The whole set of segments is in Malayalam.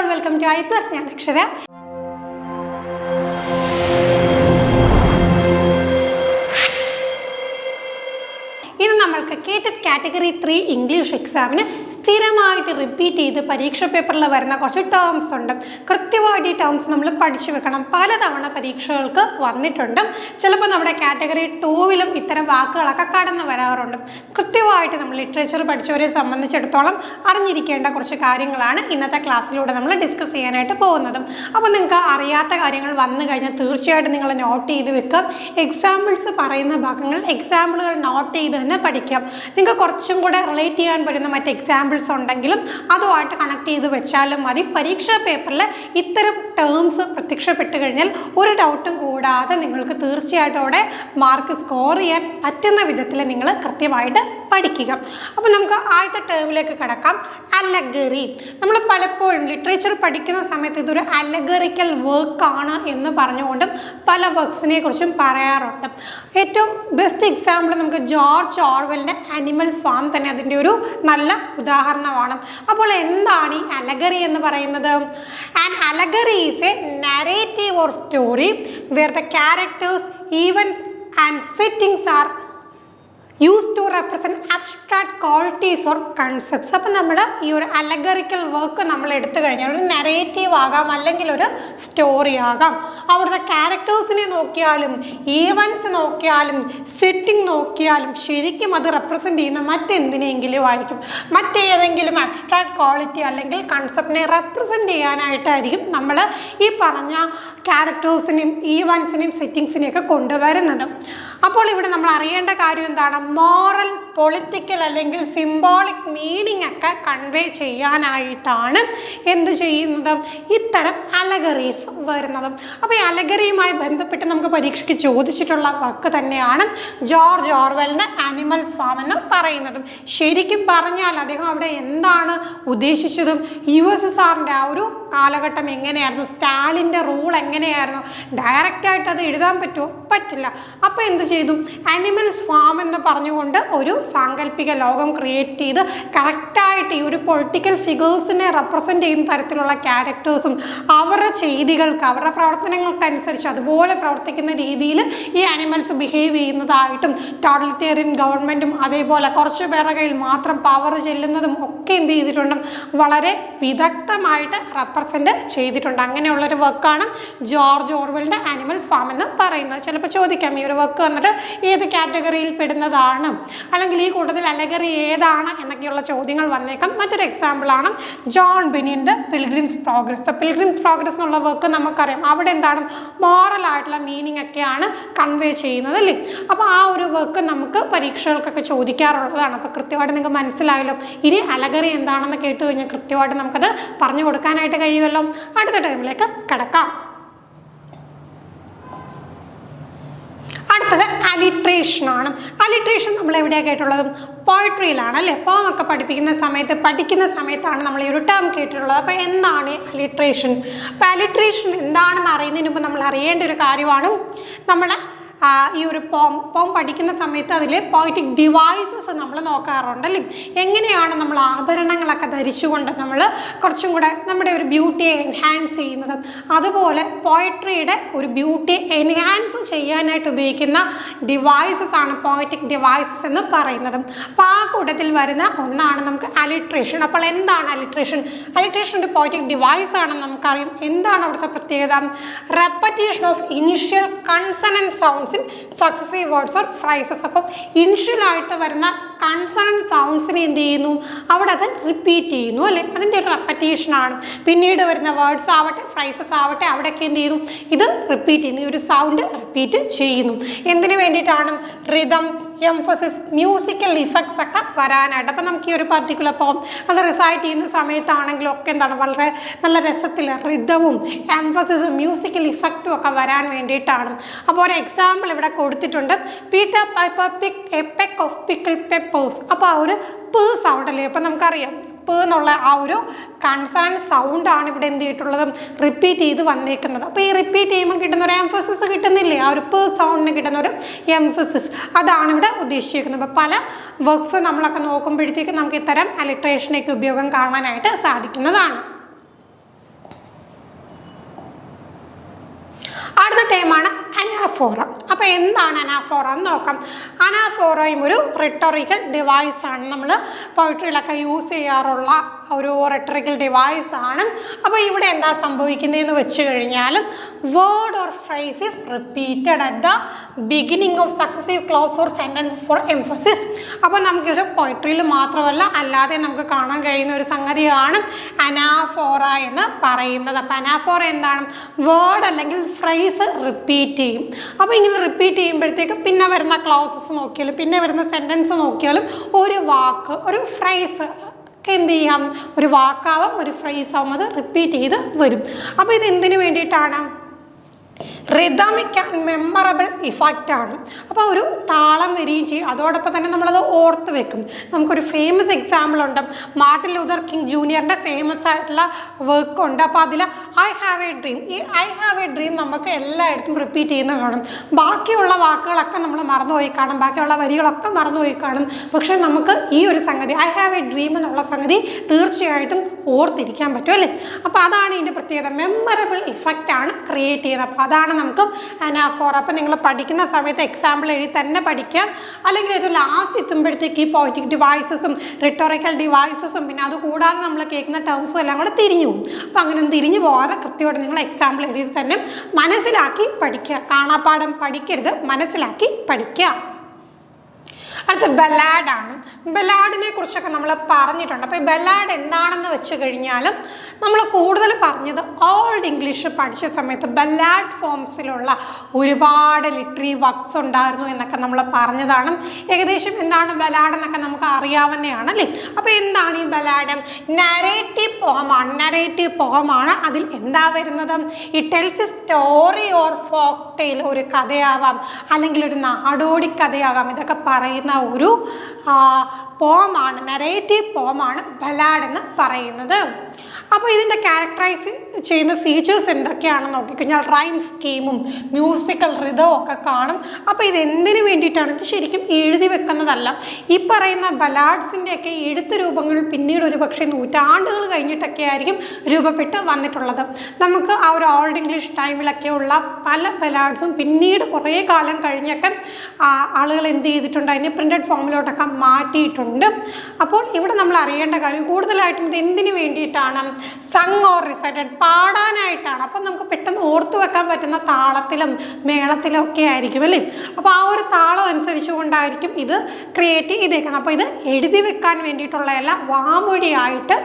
all, welcome to I Plus. ഞാൻ അക്ഷര. ഇന്ന് നമ്മൾക്ക് കേറ്റഡ് കാറ്റഗറി 3 ഇംഗ്ലീഷ് എക്സാമിന് സ്ഥിരമായിട്ട് റിപ്പീറ്റ് ചെയ്ത് പരീക്ഷ പേപ്പറിൽ വരുന്ന കുറച്ച് ടേംസ് ഉണ്ട്. കൃത്യമായിട്ട് ഈ ടേംസ് നമ്മൾ പഠിച്ചു വെക്കണം. പലതവണ പരീക്ഷകൾക്ക് വന്നിട്ടുണ്ട്. ചിലപ്പോൾ നമ്മുടെ കാറ്റഗറി 2-ലും ഇത്തരം വാക്കുകളൊക്കെ കടന്നു വരാറുണ്ട്. കൃത്യമായിട്ട് നമ്മൾ ലിറ്ററേച്ചർ പഠിച്ചവരെ സംബന്ധിച്ചിടത്തോളം അറിഞ്ഞിരിക്കേണ്ട കുറച്ച് കാര്യങ്ങളാണ് ഇന്നത്തെ ക്ലാസ്സിലൂടെ നമ്മൾ ഡിസ്കസ് ചെയ്യാനായിട്ട് പോകുന്നത്. അപ്പോൾ നിങ്ങൾക്ക് അറിയാത്ത കാര്യങ്ങൾ വന്നു കഴിഞ്ഞാൽ തീർച്ചയായിട്ടും നിങ്ങൾ നോട്ട് ചെയ്ത് വെക്കുക. എക്സാമ്പിൾസ് പറയുന്ന ഭാഗങ്ങൾ എക്സാമ്പിളുകൾ നോട്ട് ചെയ്ത് തന്നെ പഠിക്കാം. നിങ്ങൾക്ക് കുറച്ചും കൂടെ റിലേറ്റ് ചെയ്യാൻ പറ്റുന്ന മറ്റ് എക്സാമ്പിൾസ് ഉണ്ടെങ്കിലും അതുമായിട്ട് കണക്ട് ചെയ്ത് വെച്ചാലും മതി. പരീക്ഷാ പേപ്പറിൽ ഇത്തരം ടേംസ് പ്രത്യക്ഷപ്പെട്ട് കഴിഞ്ഞാൽ ഒരു ഡൗട്ടും കൂടാതെ നിങ്ങൾക്ക് തീർച്ചയായിട്ടും അവിടെ മാർക്ക് സ്കോർ ചെയ്യാൻ പറ്റുന്ന വിധത്തിൽ നിങ്ങൾ കൃത്യമായിട്ട് പഠിക്കുക. അപ്പോൾ നമുക്ക് ആദ്യത്തെ ടേമിലേക്ക് കിടക്കാം. അലഗറി. നമ്മൾ പലപ്പോഴും ലിറ്ററേച്ചർ പഠിക്കുന്ന സമയത്ത് ഇതൊരു അലഗറിക്കൽ വർക്കാണ് എന്ന് പറഞ്ഞുകൊണ്ട് പല വർക്ക്സിനെ കുറിച്ചും പറയാറുണ്ട്. ഏറ്റവും ബെസ്റ്റ് എക്സാമ്പിൾ നമുക്ക് ജോർജ് ഓർവെലിൻ്റെ ആനിമൽസ് ഫാം തന്നെ അതിൻ്റെ ഒരു നല്ല ഉദാഹരണമാണ്. അപ്പോൾ എന്താണ് ഈ അലഗറി എന്ന് പറയുന്നത്? An allegory is a narrative or story where the characters, events and settings are used to represent abstract qualities or concepts. അപ്പോൾ നമ്മൾ ഈ ഒരു അലഗറിക്കൽ വർക്ക് നമ്മൾ എടുത്തു കഴിഞ്ഞാൽ ഒരു നരേറ്റീവ് ആകാം, അല്ലെങ്കിൽ ഒരു സ്റ്റോറി ആകാം. അവിടുത്തെ ക്യാരക്ടേഴ്സിനെ നോക്കിയാലും ഈവൻസ് നോക്കിയാലും സെറ്റിംഗ് നോക്കിയാലും ശരിക്കും അത് റെപ്രസെൻ്റ് ചെയ്യുന്ന മറ്റെന്തിനെങ്കിലും ആയിരിക്കും. മറ്റേതെങ്കിലും അബ്സ്ട്രാക്ട് ക്വാളിറ്റി അല്ലെങ്കിൽ കൺസെപ്റ്റിനെ റെപ്രസെൻ്റ് ചെയ്യാനായിട്ടായിരിക്കും നമ്മൾ ഈ പറഞ്ഞ ക്യാരക്ടേഴ്സിനെയും ഈവൻസിനെയും സെറ്റിങ്സിനെയൊക്കെ കൊണ്ടുവരുന്നത്. അപ്പോൾ ഇവിടെ നമ്മൾ അറിയേണ്ട കാര്യം എന്താണ്? മോറൽ, പൊളിറ്റിക്കൽ അല്ലെങ്കിൽ സിംബോളിക് മീനിങ് ഒക്കെ കൺവേ ചെയ്യാനായിട്ടാണ് എന്ത് ചെയ്യുന്നത്? ഇത്തരം അലഗറീസ് വരുന്നത്. അപ്പോൾ ഈ അലഗറിയുമായി ബന്ധപ്പെട്ട് നമുക്ക് പരീക്ഷയ്ക്ക് ചോദിച്ചിട്ടുള്ള വാക്ക് തന്നെയാണ് ജോർജ് ഓർവെലിൻ്റെ ആനിമൽസ് ഫാം എന്ന് പറയുന്നത്. ശരിക്കും പറഞ്ഞാൽ അദ്ദേഹം അവിടെ എന്താണ് ഉദ്ദേശിച്ചതും USSRൻ്റെ ആ ഒരു കാലഘട്ടം എങ്ങനെയായിരുന്നു, സ്റ്റാലിൻ്റെ റൂൾ എങ്ങനെയായിരുന്നു, ഡയറക്റ്റായിട്ട് അത് എഴുതാൻ പറ്റുമോ? പറ്റില്ല. അപ്പോൾ എന്ത് ചെയ്തു? ആനിമൽസ് ഫാം എന്ന് പറഞ്ഞുകൊണ്ട് ഒരു സാങ്കല്പിക ലോകം ക്രിയേറ്റ് ചെയ്ത് കറക്റ്റായിട്ട് ഈ ഒരു പൊളിറ്റിക്കൽ ഫിഗേഴ്സിനെ റെപ്രസെൻ്റ് ചെയ്യുന്ന തരത്തിലുള്ള ക്യാരക്ടേഴ്സും അവരുടെ ചെയ്തികൾക്ക്, അവരുടെ പ്രവർത്തനങ്ങൾക്കനുസരിച്ച് അതുപോലെ പ്രവർത്തിക്കുന്ന രീതിയിൽ ഈ ആനിമൽസ് ബിഹേവ് ചെയ്യുന്നതായിട്ടും ടോട്ടലിറ്റേറിയൻ ഗവൺമെൻറ്റും അതേപോലെ കുറച്ച് പേരുടെ കയ്യിൽ മാത്രം പവർ ചെല്ലുന്നതും ഒക്കെ എന്ത് ചെയ്തിട്ടുണ്ട്? വളരെ വിദഗ്ധമായിട്ട് റെപ്രസെൻ്റ് ചെയ്തിട്ടുണ്ട്. അങ്ങനെയുള്ളൊരു വർക്കാണ് ജോർജ് ഓർവെലിൻ്റെ ആനിമൽസ് ഫാം എന്ന് പറയുന്നത്. ചിലപ്പോൾ ചോദിക്കാം ഈ ഒരു വർക്ക് വന്നിട്ട് ഏത് കാറ്റഗറിയിൽ പെടുന്നതാണ്, അല്ലെങ്കിൽ ഈ കൂട്ടത്തിൽ അലഗറി ഏതാണ് എന്നൊക്കെയുള്ള ചോദ്യങ്ങൾ വന്നേക്കാം. മറ്റൊരു എക്സാമ്പിളാണ് ജോൺ ബെനിയൻ്റെ പിൽഗ്രിംസ് പ്രോഗ്രസ്. പിൽഗ്രിംസ് പ്രോഗ്രസ് എന്നുള്ള വർക്ക് നമുക്കറിയാം. അവിടെ എന്താണ്? മോറൽ ആയിട്ടുള്ള മീനിങ് ഒക്കെയാണ് കൺവേ ചെയ്യുന്നത് അല്ലേ. അപ്പോൾ ആ ഒരു വർക്ക് നമുക്ക് പരീക്ഷകൾക്കൊക്കെ ചോദിക്കാറുള്ളതാണ്. അപ്പോൾ കൃത്യമായിട്ട് നിങ്ങൾക്ക് മനസ്സിലായല്ലോ. ഇനി അലഗറി എന്താണെന്ന് കേട്ട് കഴിഞ്ഞാൽ കൃത്യമായിട്ട് നമുക്കത് പറഞ്ഞു കൊടുക്കാനായിട്ട് കഴിയുമല്ലോ. അടുത്ത ടൈമിലേക്ക് കിടക്കാം. അടുത്തത് അലിട്രേഷൻ ആണ്. അലിട്രേഷൻ നമ്മൾ എവിടെയാണ് കേട്ടുള്ളത്? പോയട്രിയിലാണ് അല്ലേ. പോമൊക്കെ പഠിക്കുന്ന സമയത്താണ് നമ്മൾ ഈ ഒരു ടേം കേട്ടിട്ടുള്ളത്. അപ്പോൾ എന്താണ് അലിട്രേഷൻ? അപ്പോൾ അലിട്രേഷൻ എന്താണെന്ന് അറിയുന്നതിന് മുമ്പ് നമ്മൾ അറിയേണ്ട ഒരു കാര്യമാണ്, നമ്മൾ ഈ ഒരു പോം പഠിക്കുന്ന സമയത്ത് അതിൽ പോയറ്റിക് ഡിവൈസസ് നമ്മൾ നോക്കാറുണ്ടല്ലേ. എങ്ങനെയാണ് നമ്മൾ ആഭരണങ്ങളൊക്കെ ധരിച്ചുകൊണ്ട് നമ്മൾ കുറച്ചും കൂടെ നമ്മുടെ ഒരു ബ്യൂട്ടിയെ എൻഹാൻസ് ചെയ്യുന്നത്, അതുപോലെ പോയട്രിയുടെ ഒരു ബ്യൂട്ടിയെ എൻഹാൻസ് ചെയ്യാനായിട്ട് ഉപയോഗിക്കുന്ന ഡിവൈസസ് ആണ് പോയറ്റിക് ഡിവൈസസ് എന്ന് പറയുന്നത്. അപ്പോൾ ആ കൂട്ടത്തിൽ വരുന്ന ഒന്നാണ് നമുക്ക് അലിട്രേഷൻ. അപ്പോൾ എന്താണ് അലിട്രേഷൻ? അലിട്രേഷൻ ഒരു പോയറ്റിക് ഡിവൈസ് ആണെന്ന് നമുക്കറിയാം. എന്താണ് അവിടുത്തെ പ്രത്യേകത? Repetition of initial consonant sounds in successive words or friezes. അപ്പം ഇനിഷ്യലായിട്ട് വരുന്ന കൺസണന്റ് സൗണ്ട്സിനെ എന്ത് ചെയ്യുന്നു? അവിടെ അത് റിപ്പീറ്റ് ചെയ്യുന്നു അല്ലേ. അതിൻ്റെ ഒരു റെപ്പറ്റീഷനാണ്. പിന്നീട് വരുന്ന വേർഡ്സ് ആവട്ടെ ഫ്രൈസസ് ആവട്ടെ അവിടെയൊക്കെ എന്ത് ചെയ്യുന്നു? ഇത് റിപ്പീറ്റ് ചെയ്യുന്നു. ഈ ഒരു സൗണ്ട് റിപ്പീറ്റ് ചെയ്യുന്നു. എന്തിനു വേണ്ടിയിട്ടാണ്? റിതം, എംഫസിസ്, മ്യൂസിക്കൽ ഇഫക്ട്സ് ഒക്കെ വരാനായിട്ട്. അപ്പം നമുക്ക് ഈ ഒരു പർട്ടിക്കുലർ പോം അത് റിസൈറ്റ് ചെയ്യുന്ന സമയത്താണെങ്കിലും ഒക്കെ എന്താണ് വളരെ നല്ല രസത്തിൽ റിതവും എംഫസിസും മ്യൂസിക്കൽ ഇഫക്റ്റും ഒക്കെ വരാൻ വേണ്ടിയിട്ടാണ്. അപ്പോൾ ഒരു എക്സാമ്പിൾ ഇവിടെ കൊടുത്തിട്ടുണ്ട്. Peter Piper picked a peck of pickled peppers. അപ്പോൾ ആ ഒരു പ് സൗണ്ട് അല്ലേ. അപ്പം നമുക്കറിയാം പ് എന്നുള്ള ആ ഒരു കൺസണന്റ് സൗണ്ടാണ് ഇവിടെ എന്ത് ചെയ്തിട്ടുള്ളത്? റിപ്പീറ്റ് ചെയ്ത് വന്നേക്കുന്നത്. അപ്പോൾ ഈ റിപ്പീറ്റ് ചെയ്യുമ്പോൾ കിട്ടുന്ന ഒരു എംഫസിസ് കിട്ടുന്നില്ലേ? ആ ഒരു പ് സൗണ്ടിന് കിട്ടുന്ന ഒരു എംഫസിസ്, അതാണ് ഇവിടെ ഉദ്ദേശിക്കുന്നത്. അപ്പോൾ പല വർക്ക്സ് നമ്മളൊക്കെ നോക്കുമ്പോഴത്തേക്കും നമുക്ക് ഇത്തരം അലിട്രേഷനൊക്കെ ഉപയോഗം കാണാനായിട്ട് സാധിക്കുന്നതാണ്. ടേമാണ് അനാഫോറ. അപ്പോൾ എന്താണ് അനാഫോറ എന്ന് നോക്കാം. അനാഫോറയും ഒരു റിട്ടോറിക്കൽ ഡിവൈസാണ്. നമ്മൾ പോയിട്രിയിലൊക്കെ യൂസ് ചെയ്യാറുള്ള ഒരു റിട്ടോറിക്കൽ ഡിവൈസാണ്. അപ്പോൾ ഇവിടെ എന്താ സംഭവിക്കുന്നതെന്ന് വെച്ച് കഴിഞ്ഞാൽ word or phrase is repeated at the beginning of successive clause or sentences for emphasis. അപ്പോൾ നമുക്കിത് പോയിട്രിയിൽ മാത്രമല്ല അല്ലാതെ നമുക്ക് കാണാൻ കഴിയുന്ന ഒരു സംഗതിയാണ് അനാഫോറ എന്ന് പറയുന്നത്. അപ്പോൾ അനാഫോറ എന്താണ്? വേർഡ് അല്ലെങ്കിൽ ഫ്രേസ് റിപ്പീറ്റ് ചെയ്യും. അപ്പോൾ ഇങ്ങനെ റിപ്പീറ്റ് ചെയ്യുമ്പോഴത്തേക്ക് പിന്നെ വരുന്ന ക്ലോസസ് നോക്കിയാലും പിന്നെ വരുന്ന സെൻറ്റൻസ് നോക്കിയാലും ഒരു വാക്ക് ഒരു ഫ്രേസ് എന്ത് ചെയ്യാം, ഒരു വാക്കാവും ഒരു ഫ്രേസ് ആവും, അത് റിപ്പീറ്റ് ചെയ്ത് വരും. അപ്പോൾ ഇത് എന്തിനു വേണ്ടിയിട്ടാണ്? റിതമിക് ആൻഡ് മെമ്മറബിൾ ഇഫക്റ്റ് ആണ്. അപ്പോൾ ഒരു താളം വരികയും ചെയ്യും, അതോടൊപ്പം തന്നെ നമ്മളത് ഓർത്ത് വെക്കും. നമുക്കൊരു ഫേമസ് എക്സാമ്പിൾ ഉണ്ട്, മാർട്ടിൻ ലൂതർ കിങ് ജൂനിയറിൻ്റെ ഫേമസ് ആയിട്ടുള്ള വർക്ക് ഉണ്ട്. അപ്പോൾ അതിൽ ഐ ഹാവ് എ ഡ്രീം, ഈ ഐ ഹാവ് എ ഡ്രീം നമുക്ക് എല്ലായിടത്തും റിപ്പീറ്റ് ചെയ്യുന്ന കാണും. ബാക്കിയുള്ള വാക്കുകളൊക്കെ നമ്മൾ മറന്നുപോയി കാണും, ബാക്കിയുള്ള വരികളൊക്കെ മറന്നുപോയി കാണും. പക്ഷേ നമുക്ക് ഈ ഒരു സംഗതി ഐ ഹാവ് എ ഡ്രീം എന്നുള്ള സംഗതി തീർച്ചയായിട്ടും ഓർത്തിരിക്കാൻ പറ്റും അല്ലേ. അപ്പോൾ അതാണ് ഇതിൻ്റെ പ്രത്യേകത, മെമ്മറബിൾ ഇഫക്റ്റ് ആണ് ക്രിയേറ്റ് ചെയ്യുന്നത്. അപ്പോൾ അതാണ് നമുക്ക് അനാഫോറ. അപ്പോൾ നിങ്ങൾ പഠിക്കുന്ന സമയത്ത് എക്സാമ്പിൾ എഴുതി തന്നെ പഠിക്കുക, അല്ലെങ്കിൽ ഇത് ലാസ്റ്റ് എത്തുമ്പോഴത്തേക്ക് ഈ പോയിറ്റിക് ഡിവൈസസും റിട്ടോറിക്കൽ ഡിവൈസസും പിന്നെ അതുകൂടാതെ നമ്മൾ കേൾക്കുന്ന ടേംസും എല്ലാം കൂടെ തിരിഞ്ഞു പോകും. അപ്പോൾ അങ്ങനെ തിരിഞ്ഞു പോകാതെ കൃത്യമായിട്ട് നിങ്ങൾ എക്സാമ്പിൾ എഴുതി തന്നെ മനസ്സിലാക്കി പഠിക്കുക. കാണാപ്പാഠം പഠിക്കരുത്, മനസ്സിലാക്കി പഠിക്കുക. അടുത്ത ബലാഡാണ്. ബലാഡിനെ കുറിച്ചൊക്കെ നമ്മൾ പറഞ്ഞിട്ടുണ്ട്. അപ്പോൾ ഈ ബലാഡ് എന്താണെന്ന് വെച്ച് കഴിഞ്ഞാൽ നമ്മൾ കൂടുതൽ പറഞ്ഞത് ഓൾഡ് ഇംഗ്ലീഷ് പഠിച്ച സമയത്ത് ബലാഡ് ഫോംസിലുള്ള ഒരുപാട് ലിറ്റററി വർക്ക്സ് ഉണ്ടായിരുന്നു എന്നൊക്കെ നമ്മൾ പറഞ്ഞതാണ്. ഏകദേശം എന്താണ് ബലാഡ് എന്നൊക്കെ നമുക്ക് അറിയാവുന്നതാണ് അല്ലേ. അപ്പോൾ എന്താണ് ഈ ബലാഡ്? നരേറ്റീവ് പോമാണ്. നരേറ്റീവ് പോമാണ്. അതിൽ എന്താ വരുന്നത്? It tells a story or folk tale, ഒരു കഥയാവാം അല്ലെങ്കിൽ ഒരു നാടോടി കഥയാകാം. ഇതൊക്കെ പറയുന്ന ഒരു പോമാണ്, നരേറ്റീവ് പോമാണ് ബലാഡ് എന്ന് പറയുന്നത്. അപ്പോൾ ഇതിൻ്റെ ക്യാരക്ടറൈസ് ചെയ്യുന്ന ഫീച്ചേഴ്സ് എന്തൊക്കെയാണെന്ന് നോക്കിക്കഴിഞ്ഞാൽ റൈം സ്കീമും മ്യൂസിക്കൽ റിതവും ഒക്കെ കാണും. അപ്പോൾ ഇത് എന്തിനു വേണ്ടിയിട്ടാണ്? ഇത് ശരിക്കും എഴുതി വെക്കുന്നതല്ല. ഈ പറയുന്ന ബലാഡ്സിൻ്റെയൊക്കെ എഴുത്ത് രൂപങ്ങൾ പിന്നീട് ഒരു പക്ഷേ നൂറ്റാണ്ടുകൾ കഴിഞ്ഞിട്ടൊക്കെ ആയിരിക്കും രൂപപ്പെട്ട് വന്നിട്ടുള്ളത്. നമുക്ക് ആ ഒരു ഓൾഡ് ഇംഗ്ലീഷ് ടൈമിലൊക്കെ ഉള്ള പല ബലാഡ്സും പിന്നീട് കുറേ കാലം കഴിഞ്ഞൊക്കെ ആളുകൾ എന്ത് ചെയ്തിട്ടുണ്ട്, അതിനെ പ്രിൻ്റഡ് ഫോമിലോട്ടൊക്കെ മാറ്റിയിട്ടുണ്ട്. അപ്പോൾ ഇവിടെ നമ്മൾ അറിയേണ്ട കാര്യം കൂടുതലായിട്ടും ഇത് എന്തിനു വേണ്ടിയിട്ടാണ്? സങ് ഓർ റിസൈറ്റഡ്, പാടാനായിട്ടാണ്. അപ്പം നമുക്ക് പെട്ടെന്ന് ഓർത്തു വെക്കാൻ പറ്റുന്ന താളത്തിലും മേളത്തിലും ഒക്കെ ആയിരിക്കും അല്ലേ. അപ്പോൾ ആ ഒരു താളം അനുസരിച്ച് കൊണ്ടായിരിക്കും ഇത് ക്രിയേറ്റ് ചെയ്തേക്കുന്നത്. അപ്പോൾ ഇത് എഴുതി വെക്കാൻ വേണ്ടിയിട്ടുള്ളതല്ല, വാമൊഴിയായിട്ട്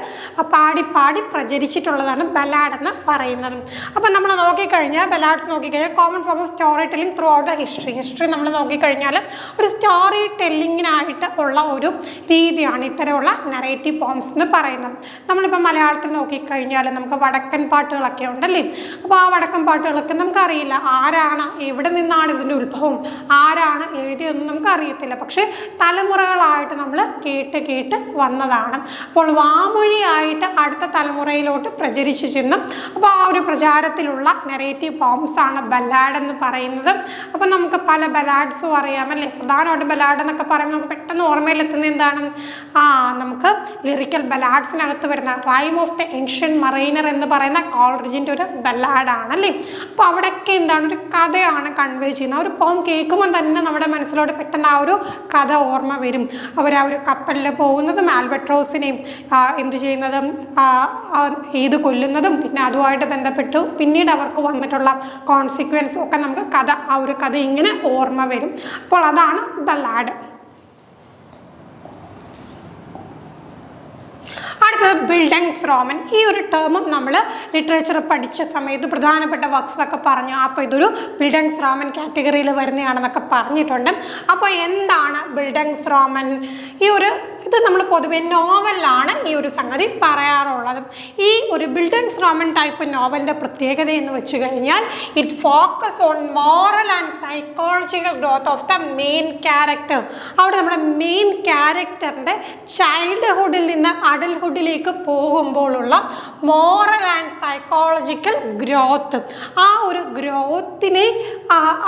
പാടി പാടി പ്രചരിച്ചിട്ടുള്ളതാണ് ബലാഡ് എന്ന് പറയുന്നത്. അപ്പോൾ നമ്മൾ നോക്കിക്കഴിഞ്ഞാൽ ബലാഡ്സ് നോക്കിക്കഴിഞ്ഞാൽ common form of story telling through out the history നമ്മൾ നോക്കിക്കഴിഞ്ഞാൽ ഒരു സ്റ്റോറി ടെല്ലിങ്ങിനായിട്ട് ഉള്ള ഒരു രീതിയാണ് ഇത്തരമുള്ള നറേറ്റീവ് പോംസ് എന്ന് പറയുന്നത്. നമ്മളിപ്പോൾ മലയാളത്തിൽ നോക്കിക്കഴിഞ്ഞാൽ നമുക്ക് വടക്കൻ പാട്ടുകളൊക്കെ ഉണ്ടല്ലേ. അപ്പോൾ ആ വടക്കൻ പാട്ടുകളൊക്കെ നമുക്കറിയില്ല ആരാണ്, എവിടെ നിന്നാണ് ഇതിൻ്റെ ഉത്ഭവം, ആരാണ് എഴുതിയതെന്ന് നമുക്ക് അറിയത്തില്ല. പക്ഷേ തലമുറകളായിട്ട് നമ്മൾ കേട്ട് കേട്ട് വന്നതാണ്. അപ്പോൾ വാമൊഴിയായിട്ട് അടുത്ത തലമുറയിലോട്ട് പ്രചരിച്ചു ചെന്നും. അപ്പോൾ ആ ഒരു പ്രചാരത്തിലുള്ള നെറേറ്റീവ് പോംസ് ആണ് ബലാഡ് എന്ന് പറയുന്നത്. അപ്പോൾ നമുക്ക് പല ബലാഡ്സും അറിയാമല്ലേ. പ്രധാനമായിട്ട് ബലാഡ് എന്നൊക്കെ പറയുമ്പോൾ നമുക്ക് പെട്ടെന്ന് ഓർമ്മയിലെത്തുന്ന എന്താണ്? നമുക്ക് ലിറിക്കൽ ബലാഡ്സിനകത്ത് വരുന്ന rhyme of the ancient mariner എന്ന് പറയുന്ന കോൾറിഡ്ജിൻ്റെ ഒരു ബല്ലാഡാണല്ലേ. അപ്പോൾ അവിടെയൊക്കെ എന്താണ്, ഒരു കഥയാണ് കൺവേ ചെയ്യുന്നത്. ഒരു പോം കേൾക്കുമ്പോൾ തന്നെ നമ്മുടെ മനസ്സിലോട്ട് പെട്ടെന്ന് ആ ഒരു കഥ ഓർമ്മ വരും. അവർ ആ ഒരു കപ്പലിൽ പോകുന്നതും ആൽബട്രോസിനെയും എന്ത് ചെയ്യുന്നതും ഇത് കൊല്ലുന്നതും പിന്നെ അതുമായിട്ട് ബന്ധപ്പെട്ടു പിന്നീട് അവർക്ക് വന്നിട്ടുള്ള കോൺസിക്വൻസും ഒക്കെ നമുക്ക് ആ ഒരു കഥ ഇങ്ങനെ ഓർമ്മ വരും. അപ്പോൾ അതാണ് ബല്ലാഡ്. അടുത്തത് ബിൽഡങ്സ് റോമൻ. ഈ ഒരു ടേമും നമ്മൾ ലിറ്ററേച്ചർ പഠിച്ച സമയത്ത് പ്രധാനപ്പെട്ട വർക്ക്സൊക്കെ പറഞ്ഞു. അപ്പോൾ ഇതൊരു ബിൽഡങ്സ് റോമൻ കാറ്റഗറിയിൽ വരുന്നതാണെന്നൊക്കെ പറഞ്ഞിട്ടുണ്ട്. അപ്പോൾ എന്താണ് ബിൽഡങ്സ് റോമൻ? ഇത് നമ്മൾ പൊതുവെ നോവലിലാണ് ഈ ഒരു സംഗതി പറയാറുള്ളത്. ഈ ഒരു ബിൽഡങ്സ് റോമൻ ടൈപ്പ് നോവലിൻ്റെ പ്രത്യേകത എന്ന് വെച്ച് കഴിഞ്ഞാൽ it focus on moral and psychological growth of the main character. അവിടെ നമ്മുടെ മെയിൻ ക്യാരക്ടറിൻ്റെ ചൈൽഡ്ഹുഡിൽ നിന്ന് അഡൽഹുഡ് ചൈൽഡ്ഹുഡിലേക്ക് പോകുമ്പോഴുള്ള മോറൽ ആൻഡ് സൈക്കോളജിക്കൽ ഗ്രോത്ത്, ആ ഒരു ഗ്രോത്തിനെ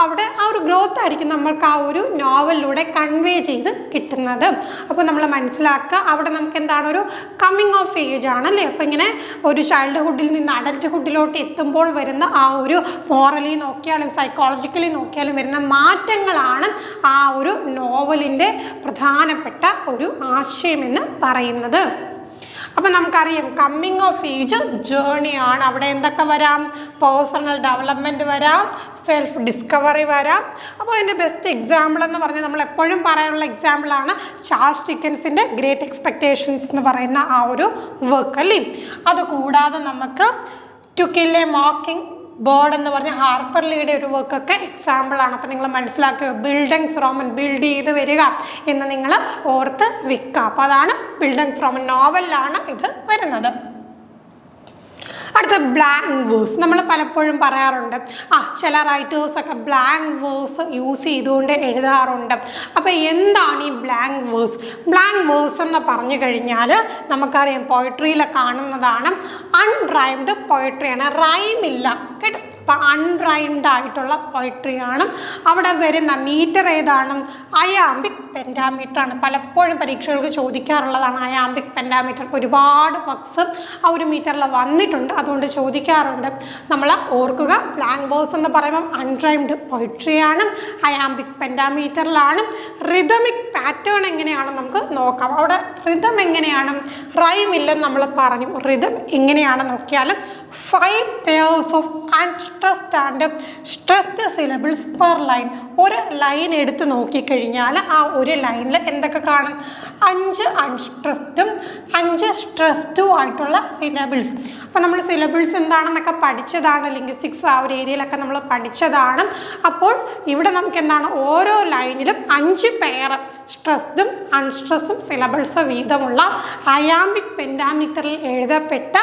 അവിടെ ആ ഒരു ഗ്രോത്ത് ആയിരിക്കും നമ്മൾക്ക് ആ ഒരു നോവലിലൂടെ കൺവേ ചെയ്ത് കിട്ടുന്നത്. അപ്പോൾ നമ്മൾ മനസ്സിലാക്കുക, അവിടെ നമുക്ക് എന്താണ് ഒരു കമ്മിങ് ഓഫ് ഏജ് ആണല്ലേ. അപ്പോൾ ഇങ്ങനെ ഒരു ചൈൽഡ്ഹുഡിൽ നിന്ന് അഡൽട്ട്ഹുഡിലോട്ട് എത്തുമ്പോൾ വരുന്ന ആ ഒരു മോറലി നോക്കിയാലും സൈക്കോളജിക്കലി നോക്കിയാലും വരുന്ന മാറ്റങ്ങളാണ് ആ ഒരു നോവലിൻ്റെ പ്രധാനപ്പെട്ട ഒരു ആശയമെന്ന് പറയുന്നത്. അപ്പം നമുക്കറിയാം കമ്മിങ് ഓഫ് ഏജ് ജേർണിയാണ്. അവിടെ എന്തൊക്കെ വരാം? പേഴ്സണൽ ഡെവലപ്മെൻറ്റ് വരാം, സെൽഫ് ഡിസ്കവറി വരാം. അപ്പോൾ അതിൻ്റെ ബെസ്റ്റ് എക്സാമ്പിൾ എന്ന് പറഞ്ഞാൽ നമ്മൾ എപ്പോഴും പറയാനുള്ള എക്സാമ്പിളാണ് ചാൾസ് ഡിക്കൻസിൻ്റെ ഗ്രേറ്റ് എക്സ്പെക്റ്റേഷൻസ് എന്ന് പറയുന്ന ആ ഒരു വർക്ക് അല്ലേ. അതുകൂടാതെ നമുക്ക് to kill a mockingbird എന്ന് പറഞ്ഞ ഹാർപ്പർ ലീയുടെ ഒരു വർക്കൊക്കെ എക്സാമ്പിളാണ്. അപ്പോൾ നിങ്ങൾ മനസ്സിലാക്കുക, ബിൽഡിങ്സ് റോമൻ ബിൽഡ് ചെയ്ത് വരിക എന്ന് നിങ്ങൾ ഓർത്ത് വെക്കുക. അപ്പോൾ അതാണ് ബിൽഡിങ്സ് റോമൻ നോവലിലാണ് ഇത് വരുന്നത്. അടുത്ത ബ്ലാങ്ക് വേഴ്സ്. നമ്മൾ പലപ്പോഴും പറയാറുണ്ട് ചില റൈറ്റേഴ്സൊക്കെ ബ്ലാങ്ക് വേഴ്സ് യൂസ് ചെയ്തുകൊണ്ട് എഴുതാറുണ്ട്. അപ്പോൾ എന്താണ് ഈ ബ്ലാങ്ക് വേഴ്സ്? ബ്ലാങ്ക് വേഴ്സ് എന്ന് പറഞ്ഞു കഴിഞ്ഞാൽ നമുക്കറിയാം പോയട്രിയിൽ കാണുന്നതാണ്. അൺറൈംഡ് പോയട്രിയാണ്, റൈമില്ല കേട്ടോ. അപ്പോൾ അൺറൈംഡ് ആയിട്ടുള്ള പോയട്രിയാണ്. അവിടെ വരുന്ന മീറ്റർ ഏതാണ്? അയാംബിക് പെൻറ്റാമീറ്റർ ആണ്. പലപ്പോഴും പരീക്ഷകൾക്ക് ചോദിക്കാറുള്ളതാണ് അയാംബിക് പെൻറ്റാമീറ്റർ. ഒരുപാട് വർക്ക്സ് ആ ഒരു മീറ്ററിൽ വന്നിട്ടുണ്ട്, അതുകൊണ്ട് ചോദിക്കാറുണ്ട്. നമ്മൾ ഓർക്കുക, ബ്ലാങ്ക് വേഴ്സ് എന്ന് പറയുമ്പം അൺറൈംഡ് പോയട്രിയാണ്, അയാംബിക് പെൻറ്റാമീറ്ററിലാണ്. റിതമിക് പാറ്റേൺ എങ്ങനെയാണെന്ന് നമുക്ക് നോക്കാം. അവിടെ റിതം എങ്ങനെയാണ്? റൈം ഇല്ലെന്ന് നമ്മൾ പറഞ്ഞു. റിതം എങ്ങനെയാണെന്ന് നോക്കിയാൽ 5 pairs of unstressed and stressed syllables per line. ഒരു ലൈൻ എടുത്ത് നോക്കിക്കഴിഞ്ഞാൽ ആ ഒരു ലൈനിൽ എന്തൊക്കെ കാണും? 5 അൺസ്ട്രെസ്ഡും 5 സ്ട്രെസ്ഡും ആയിട്ടുള്ള സിലബിൾസ്. അപ്പോൾ നമ്മൾ സിലബിൾസ് എന്താണെന്നൊക്കെ പഠിച്ചതാണ്, ലിംഗ്വിസ്റ്റിക്സ് ആ ഒരു ഏരിയയിലൊക്കെ നമ്മൾ പഠിച്ചതാണ്. അപ്പോൾ ഇവിടെ നമുക്ക് എന്താണ്, ഓരോ ലൈനിലും 5 പെയർ സ്ട്രെസ്ഡും അൺസ്ട്രെസ്സും സിലബിൾസ് വീതമുള്ള അയാംബിക് പെൻറ്റാമീറ്ററിൽ എഴുതപ്പെട്ട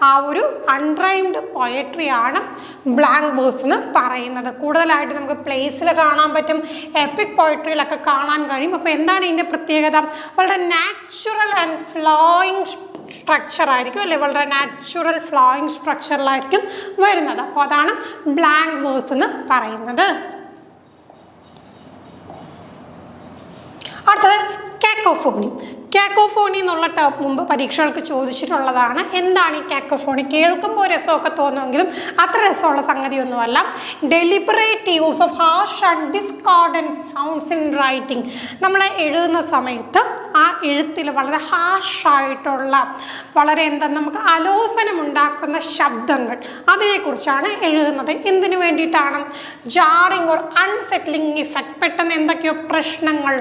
ആ ഒരു അൺറൈംഡ് പോയട്രിയാണ് ബ്ലാങ്ക് വേഴ്സ് എന്ന് പറയുന്നത്. കൂടുതലായിട്ട് നമുക്ക് പ്ലേസിൽ കാണാൻ പറ്റും, എപ്പിക് പോയട്രിയിലൊക്കെ കാണാൻ കഴിയും. അപ്പോൾ എന്താണ് ഇതിൻ്റെ പ്രത്യേകത? വളരെ നാച്ചുറൽ ആൻഡ് ഫ്ലോയിങ് സ്ട്രക്ചർ ആയിരിക്കും അല്ലെ, വളരെ നാച്ചുറൽ ഫ്ലോയിങ് സ്ട്രക്ചറിലായിരിക്കും വരുന്നത്. അപ്പോൾ അതാണ് ബ്ലാങ്ക് വേഴ്സ് എന്ന് പറയുന്നത്. അടുത്തത് കാക്കോഫോണി. കാക്കോഫോണി എന്നുള്ള ടേം മുമ്പ് പരീക്ഷകൾക്ക് ചോദിച്ചിട്ടുള്ളതാണ്. എന്താണ് ഈ കാക്കോഫോണി? കേൾക്കുമ്പോൾ രസമൊക്കെ തോന്നുമെങ്കിലും അത്ര രസമുള്ള സംഗതിയൊന്നുമല്ല. Deliberate use of harsh and discordant sounds in writing. നമ്മൾ എഴുതുന്ന സമയത്ത് ആ എഴുത്തിൽ വളരെ ഹാർഷായിട്ടുള്ള, വളരെ നമുക്ക് ആലോചനം ഉണ്ടാക്കുന്ന ശബ്ദങ്ങൾ, അതിനെക്കുറിച്ചാണ് എഴുതുന്നത്. എന്തിനു വേണ്ടിയിട്ടാണ്? Jarring or unsettling effect. പെട്ടെന്ന് എന്തൊക്കെയോ പ്രശ്നങ്ങൾ,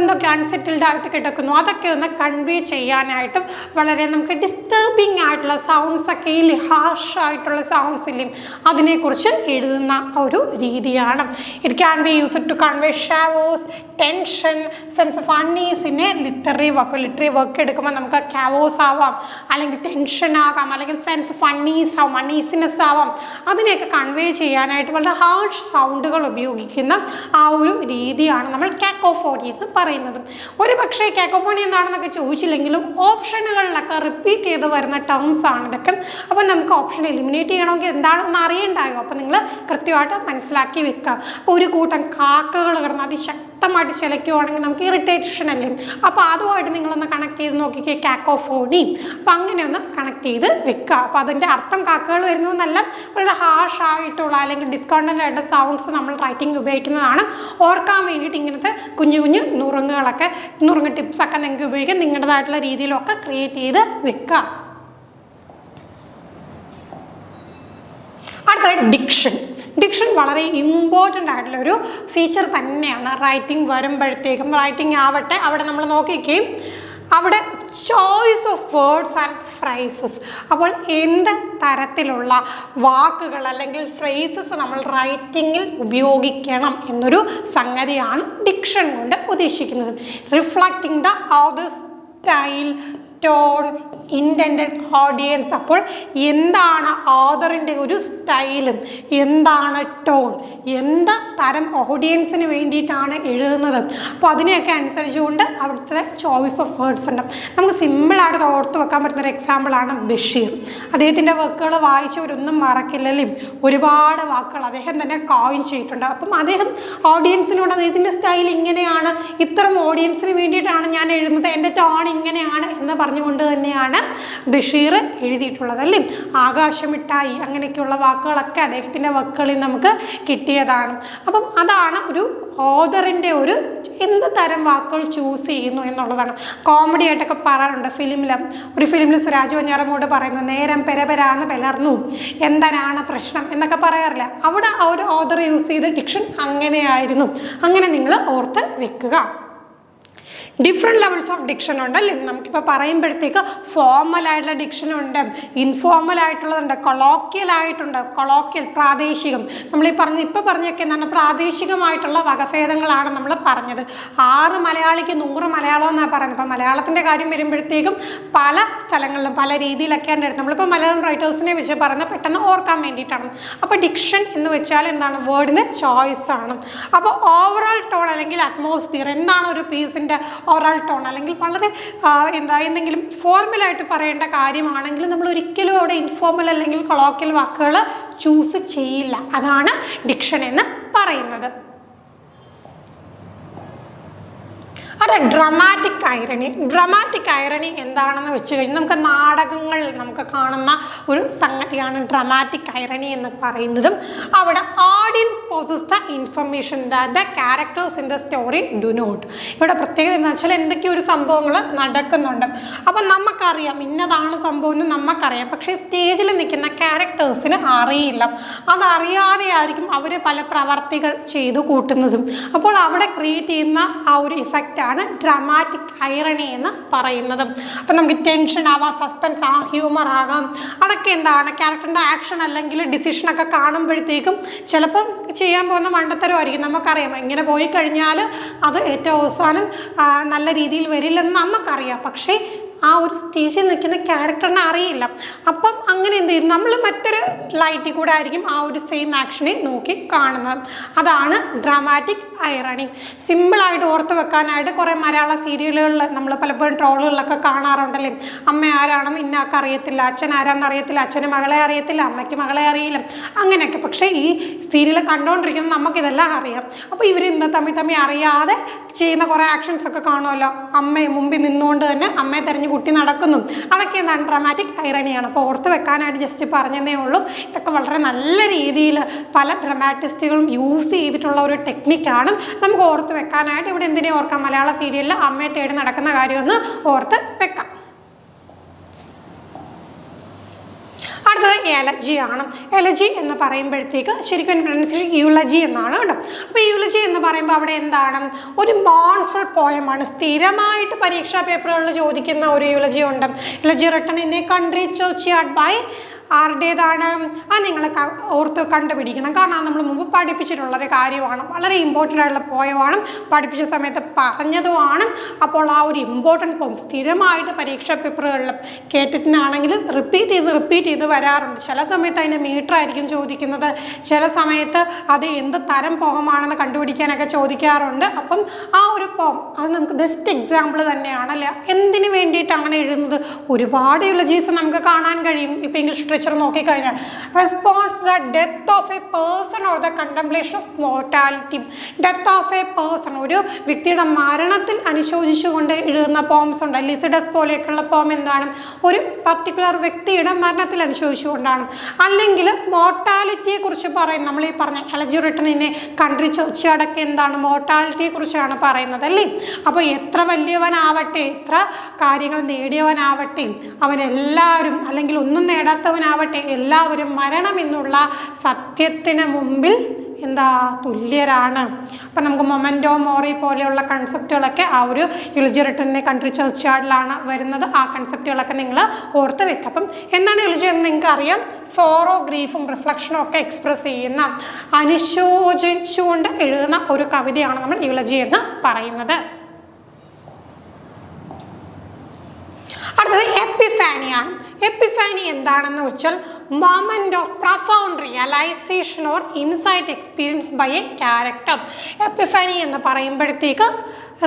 എന്തൊക്കെ അൺസെറ്റിൽഡ് ആയിട്ട് കിടക്കുന്നു, അതൊക്കെ ഒന്ന് കൺവേ ചെയ്യാനായിട്ടും വളരെ നമുക്ക് ഡിസ്റ്റർബിങ് ആയിട്ടുള്ള സൗണ്ട്സ് ഒക്കെ ഇല്ലേ, ഹാർഷായിട്ടുള്ള സൗണ്ട്സ് ഇല്ലേ, അതിനെക്കുറിച്ച് എഴുതുന്ന ഒരു രീതിയാണ്. It can be used to convey chaos, tension, sense of unease in a literary work എടുക്കുമ്പോൾ നമുക്ക് ക്യാവോസ് ആവാം, അല്ലെങ്കിൽ ടെൻഷൻ ആകാം, അല്ലെങ്കിൽ സെൻസ് ഓഫ് അൺഈസ് ആവാം, അൺഈസിനെസ് ആവാം. അതിനെയൊക്കെ കൺവേ ചെയ്യാനായിട്ട് വളരെ ഹാർഷ് സൗണ്ടുകൾ ഉപയോഗിക്കുന്ന ആ ഒരു രീതിയാണ് നമ്മൾ കാക്കോഫോണി എന്ന് പറയുന്നത്. ഒരു പക്ഷേ കാക്കോഫോണി എന്താണെന്നൊക്കെ ചോദിച്ചില്ലെങ്കിലും ഓപ്ഷനുകളിലൊക്കെ റിപ്പീറ്റ് ചെയ്ത് വരുന്ന ടേംസ് ആണ് ഇതൊക്കെ. അപ്പം നമുക്ക് ഓപ്ഷൻ എലിമിനേറ്റ് ചെയ്യണമെങ്കിൽ എന്താണെന്ന് അറിയണ്ടായോ? അപ്പം നിങ്ങൾ കൃത്യമായിട്ട് മനസ്സിലാക്കി വെക്കുക. ഒരു കൂട്ടം കാക്കകൾ കിടന്ന് അതിശക്തമായിട്ട് ചിലയ്ക്കുവാണെങ്കിൽ നമുക്ക് ഇറിറ്റേഷൻ അല്ലേ. അപ്പോൾ അതുമായിട്ട് നിങ്ങളൊന്ന് കണക്ട് ചെയ്ത് നോക്കിക്കേ, കാക്കോഫോണി. അപ്പം അങ്ങനെ ഒന്ന് കണക്ട് ചെയ്ത് വെക്കുക. അപ്പോൾ അതിൻ്റെ അർത്ഥം കാക്കകൾ വരുന്നതെന്നല്ല, വളരെ ഹാർഷായിട്ടുള്ള അല്ലെങ്കിൽ ഡിസ്കോണ്ടൻ്റ് ആയിട്ട് സൗണ്ട്സ് നമ്മൾ റൈറ്റിംഗ് ഉപയോഗിക്കുന്നതാണ്. ഓർക്കാൻ വേണ്ടിയിട്ട് ഇങ്ങനത്തെ കുഞ്ഞു കുഞ്ഞു നുറുങ്ങ് ടിപ്സൊക്കെ നിങ്ങൾക്ക് ഉപയോഗിക്കാം. നിങ്ങളുടേതായിട്ടുള്ള രീതിയിലൊക്കെ ക്രിയേറ്റ് ചെയ്ത് വെക്കുക. അടുത്തത് ഡിക്ഷൻ. ഡിക്ഷൻ വളരെ ഇമ്പോർട്ടൻ്റ് ആയിട്ടുള്ളൊരു ഫീച്ചർ തന്നെയാണ്. റൈറ്റിംഗ് വരുമ്പോഴത്തേക്കും, റൈറ്റിംഗ് ആവട്ടെ, അവിടെ നമ്മൾ നോക്കിക്കുകയും അവിടെ choice of words and phrases. അപ്പോൾ എന്ത് തരത്തിലുള്ള വാക്കുകൾ അല്ലെങ്കിൽ ഫ്രേസസ് നമ്മൾ റൈറ്റിങ്ങിൽ ഉപയോഗിക്കണം എന്നൊരു സംഗതിയാണ് ഡിക്ഷൻ കൊണ്ട് ഉദ്ദേശിക്കുന്നത്. Reflecting the other style, tone, intended audience. അപ്പോൾ എന്താണ് ഓഥറിൻ്റെ ഒരു സ്റ്റൈലും, എന്താണ് ടോൺ, എന്ത് തരം ഓഡിയൻസിന് വേണ്ടിയിട്ടാണ് എഴുതുന്നത്, അപ്പോൾ അതിനെയൊക്കെ അനുസരിച്ചുകൊണ്ട് അവിടുത്തെ ചോയ്സ് ഓഫ് വേർഡ്സ് ഉണ്ട്. നമുക്ക് സിമ്പിളായിട്ട് ഓർത്ത് വെക്കാൻ പറ്റുന്നൊരു എക്സാമ്പിളാണ് ബഷീർ. അദ്ദേഹത്തിൻ്റെ വർക്കുകൾ വായിച്ചവരൊന്നും മറക്കില്ലല്ലേ, ഒരുപാട് വാക്കുകൾ അദ്ദേഹം തന്നെ കോയിൻ ചെയ്തിട്ടുണ്ട്. അപ്പം അദ്ദേഹം ഓഡിയൻസിനോട് അദ്ദേഹത്തിൻ്റെ സ്റ്റൈൽ ഇങ്ങനെയാണ്, ഇത്തരം ഓഡിയൻസിന് വേണ്ടിയിട്ടാണ് ഞാൻ എഴുതുന്നത്, എൻ്റെ ടോൺ ഇങ്ങനെയാണ് എന്ന് പറഞ്ഞുകൊണ്ട് തന്നെയാണ് ബഷീർ എഴുതിയിട്ടുള്ളത് അല്ലേ. ആകാശമിട്ടായി അങ്ങനെയൊക്കെയുള്ള വാക്കുകളൊക്കെ അദ്ദേഹത്തിൻ്റെ വാക്കുകളിൽ നമുക്ക് കിട്ടിയതാണ്. അപ്പം അതാണ് ഒരു ഓഥറിൻ്റെ ഒരു എന്ത് തരം വാക്കുകൾ ചൂസ് ചെയ്യുന്നു എന്നുള്ളതാണ്. കോമഡി ആയിട്ടൊക്കെ പറയാറുണ്ട്. ഒരു ഫിലിമിൽ സുരാജ് വഞ്ഞാറമ്മൂട് പറയുന്നത് നേരം പെരപെരാന്ന് പെലർന്നു എന്തനാണ് പ്രശ്നം എന്നൊക്കെ പറയാറില്ല. അവിടെ ആ ഒരു ഓഥർ യൂസ് ചെയ്ത ഡിക്ഷൻ അങ്ങനെയായിരുന്നു. അങ്ങനെ നിങ്ങൾ ഓർത്ത് വെക്കുക. ഡിഫറെൻറ്റ് ലെവൽസ് ഓഫ് ഡിക്ഷൻ ഉണ്ടല്ലേ. നമുക്കിപ്പോൾ പറയുമ്പോഴത്തേക്ക് ഫോർമൽ ആയിട്ടുള്ള ഡിക്ഷനുണ്ട്, ഇൻഫോർമൽ ആയിട്ടുള്ളതുണ്ട്, കൊളോക്കിയൽ പ്രാദേശികം. നമ്മൾ ഇപ്പോൾ പറഞ്ഞൊക്കെ എന്താണ് പ്രാദേശികമായിട്ടുള്ള വകഭേദങ്ങളാണ് നമ്മൾ പറഞ്ഞത്. 6 മലയാളിക്ക് 100 മലയാളം എന്നാണ് പറയുന്നത്. ഇപ്പോൾ മലയാളത്തിൻ്റെ കാര്യം വരുമ്പോഴത്തേക്കും പല സ്ഥലങ്ങളിലും പല രീതിയിലൊക്കെയാണ് എടുത്തത്. നമ്മളിപ്പോൾ മലയാളം റൈറ്റേഴ്സിനെ വെച്ച് പറയുന്നത് പെട്ടെന്ന് ഓർക്കാൻ വേണ്ടിയിട്ടാണ്. അപ്പോൾ ഡിക്ഷൻ എന്ന് വെച്ചാൽ എന്താണ്, വേർഡിന് ചോയ്സ് ആണ്. അപ്പോൾ ഓവറോൾ ടോൺ അല്ലെങ്കിൽ അറ്റ്മോസ്ഫിയർ എന്താണ് ഒരു പീസിൻ്റെ ഓറൽ ടോൺ, അല്ലെങ്കിൽ വളരെ എന്തെങ്കിലും ഫോർമലായിട്ട് പറയേണ്ട കാര്യമാണെങ്കിൽ നമ്മൾ ഒരിക്കലും അവിടെ ഇൻഫോർമൽ അല്ലെങ്കിൽ കൊളോക്കിയൽ വാക്കുകൾ ചൂസ് ചെയ്യില്ല. അതാണ് ഡിക്ഷൻ എന്ന് പറയുന്നത്. അവിടെ ഡ്രമാറ്റിക് ഐറണി എന്താണെന്ന് വെച്ച് കഴിഞ്ഞാൽ നമുക്ക് നാടകങ്ങൾ നമുക്ക് കാണുന്ന ഒരു സംഗതിയാണ് ഡ്രമാറ്റിക് ഐറണി എന്ന് പറയുന്നതും. അവിടെ audience possess the information that the characters in the story do not. ഇവിടെ പ്രത്യേകത എന്ന് വെച്ചാൽ എന്തൊക്കെയോ ഒരു സംഭവങ്ങൾ നടക്കുന്നുണ്ട്, അപ്പം നമുക്കറിയാം ഇന്നതാണ് സംഭവം എന്ന് നമുക്കറിയാം, പക്ഷേ സ്റ്റേജിൽ നിൽക്കുന്ന ക്യാരക്ടേഴ്സിന് അറിയില്ല. അതറിയാതെ ആയിരിക്കും അവർ പല പ്രവർത്തികൾ ചെയ്തു കൂട്ടുന്നതും. അപ്പോൾ അവിടെ ക്രിയേറ്റ് ചെയ്യുന്ന ആ ഒരു ഇഫക്റ്റാണ് ഡ്രാമാറ്റിക് ഐറണി എന്ന് പറയുന്നത്. അപ്പം നമുക്ക് ടെൻഷൻ ആവാം, സസ്പെൻസ് ആകാം, ഹ്യൂമർ ആകാം. അതൊക്കെ എന്താണ് ക്യാരക്ടറിൻ്റെ ആക്ഷൻ അല്ലെങ്കിൽ ഡിസിഷനൊക്കെ കാണുമ്പോഴത്തേക്കും ചിലപ്പം ചെയ്യാൻ പോകുന്ന മണ്ടത്തരമായിരിക്കും. നമുക്കറിയാം ഇങ്ങനെ പോയി കഴിഞ്ഞാൽ അത് ഏറ്റവും അവസാനം നല്ല രീതിയിൽ വരില്ലെന്ന് നമുക്കറിയാം, പക്ഷേ ആ ഒരു സ്റ്റേജിൽ നിൽക്കുന്ന ക്യാരക്ടറിനെ അറിയില്ല. അപ്പം അങ്ങനെ എന്ത് ചെയ്യും, നമ്മൾ മറ്റൊരു ലൈറ്റിൽ കൂടെ ആയിരിക്കും ആ ഒരു സെയിം ആക്ഷനെ നോക്കി കാണുന്നത്. അതാണ് ഡ്രാമാറ്റിക് ഐറണി. സിമ്പിളായിട്ട് ഓർത്ത് വെക്കാനായിട്ട് കുറേ മലയാള സീരിയലുകളിൽ നമ്മൾ പലപ്പോഴും ട്രോളുകളിലൊക്കെ കാണാറുണ്ടല്ലേ, അമ്മ ആരാണെന്ന് ഇന്നാൾക്ക് അറിയത്തില്ല, അച്ഛൻ ആരാണെന്ന് അറിയത്തില്ല, അച്ഛന് മകളെ അറിയത്തില്ല, അമ്മയ്ക്ക് മകളെ അറിയില്ല, അങ്ങനെയൊക്കെ. പക്ഷേ ഈ സീരിയൽ കണ്ടുകൊണ്ടിരിക്കുന്ന നമുക്കിതെല്ലാം അറിയാം. അപ്പോൾ ഇവർ ഇന്ന് തമ്മിൽ അറിയാതെ ചെയ്യുന്ന കുറേ ആക്ഷൻസ് ഒക്കെ കാണുമല്ലോ. അമ്മയെ മുമ്പിൽ നിന്നുകൊണ്ട് തന്നെ അമ്മയെ തെരഞ്ഞു കുട്ടി നടക്കുന്നു, അതൊക്കെ എന്താണ് ഡ്രാമാറ്റിക് ഐറണിയാണ്. അപ്പോൾ ഓർത്ത് വെക്കാനായിട്ട് ജസ്റ്റ് പറഞ്ഞതേ ഉള്ളൂ. ഇതൊക്കെ വളരെ നല്ല രീതിയിൽ പല ഡ്രമാറ്റിസ്റ്റുകളും യൂസ് ചെയ്തിട്ടുള്ള ഒരു ടെക്നിക്കാണ്. നമുക്ക് ഓർത്ത് വെക്കാനായിട്ട് ഇവിടെ എന്തിനെ ഓർക്കാം, മലയാള സീരിയലിൽ അമ്മയെ തേടി നടക്കുന്ന കാര്യമൊന്ന് ഓർത്ത് വെക്കാം. അടുത്തത് എലജിയാണ്. എലജി എന്ന് പറയുമ്പോഴത്തേക്ക് ശരിക്കും പ്രൊനൗൺസിയേഷൻ യൂളജി എന്നാണ് കേട്ടോ. അപ്പോൾ യൂളജി എന്ന് പറയുമ്പോൾ അവിടെ എന്താണ്, ഒരു മോൺഫുൾ പോയമാണ്. സ്ഥിരമായിട്ട് പരീക്ഷാ പേപ്പറുകളിൽ ചോദിക്കുന്ന ഒരു യൂളജി ഉണ്ട്. Elegy written in a country churchyard by ആരുടേതാണ്, അത് നിങ്ങൾ ഓർത്ത് കണ്ടുപിടിക്കണം. കാരണം നമ്മൾ മുമ്പ് പഠിപ്പിച്ചിട്ടുള്ളൊരു കാര്യമാണ്, വളരെ ഇമ്പോർട്ടൻ്റ് ആയിട്ടുള്ള പോയമാണ്, പഠിപ്പിച്ച സമയത്ത് പറഞ്ഞതുമാണ്. അപ്പോൾ ആ ഒരു ഇമ്പോർട്ടൻറ്റ് പോം സ്ഥിരമായിട്ട് പരീക്ഷാ പേപ്പറുകളിൽ കേട്ടിട്ടാണെങ്കിൽ റിപ്പീറ്റ് ചെയ്ത് വരാറുണ്ട്. ചില സമയത്ത് അതിൻ്റെ മീറ്റർ ആയിരിക്കും ചോദിക്കുന്നത്, ചില സമയത്ത് അത് എന്ത് തരം പോമാണെന്ന് കണ്ടുപിടിക്കാനൊക്കെ ചോദിക്കാറുണ്ട്. അപ്പം ആ ഒരു പോം അത് നമുക്ക് ബെസ്റ്റ് എക്സാമ്പിൾ തന്നെയാണല്ലേ. എന്തിനു വേണ്ടിയിട്ടാണ് എഴുതുന്നത്, ഒരുപാട് യൂളജീസ് നമുക്ക് കാണാൻ കഴിയും. ഇപ്പോൾ ഇംഗ്ലീഷ് ലിറ്ററേച്ചർ നോക്കിക്കഴിഞ്ഞാൽ response the death of A person or the contemplation of mortality. Death of A person, ഒരു വ്യക്തിയുടെ മരണത്തിൽ അനുശോചിച്ചുകൊണ്ട് എഴുതുന്ന പോംസ് ഉണ്ട്. ലിസിഡസ് പോലെയൊക്കെയുള്ള പോം എന്താണ്, ഒരു പർട്ടിക്കുലർ വ്യക്തിയുടെ മരണത്തിൽ അനുശോചിച്ചുകൊണ്ടാണ്. അല്ലെങ്കിൽ മോർട്ടാലിറ്റിയെ കുറിച്ച് പറയും. നമ്മൾ ഈ പറഞ്ഞ elegy written in a country ചർച്ച്യാർഡൊക്കെ എന്താണ്, മോർട്ടാലിറ്റിയെ കുറിച്ചാണ് പറയുന്നത് അല്ലേ. അപ്പോൾ എത്ര വലിയവനാവട്ടെ, എത്ര കാര്യങ്ങൾ നേടിയവനാവട്ടെ, അവനെല്ലാവരും അല്ലെങ്കിൽ ഒന്നും നേടാത്തവനാവട്ടെ, എല്ലാവരും മരണം എന്നുള്ള സത്യത്തിന് മുമ്പിൽ എന്താ തുല്യരാണ്. അപ്പം നമുക്ക് മൊമെൻറ്റോ മോറി പോലെയുള്ള കൺസെപ്റ്റുകളൊക്കെ ആ ഒരു യൂളജി റിട്ടണിൻ്റെ കൺട്രി ചർച്ച്യാർഡിലാണ് വരുന്നത്. ആ കൺസെപ്റ്റുകളൊക്കെ നിങ്ങൾ ഓർത്ത് വെക്കുക. അപ്പം എന്താണ് യൂളജി എന്ന് നിങ്ങൾക്ക് അറിയാം, സോറോ, ഗ്രീഫും റിഫ്ലക്ഷനും ഒക്കെ എക്സ്പ്രസ് ചെയ്യുന്ന, അനുശോചിച്ചുകൊണ്ട് എഴുതുന്ന ഒരു കവിതയാണ് നമ്മൾ യൂളജി എന്ന് പറയുന്നത്. അടുത്തത് എ എപ്പിഫാനിയാണ്. എപ്പിഫാനി എന്താണെന്ന് വെച്ചാൽ moment of profound realisation or insight experience by a character. Epiphany എന്ന് പറയുമ്പോഴത്തേക്ക്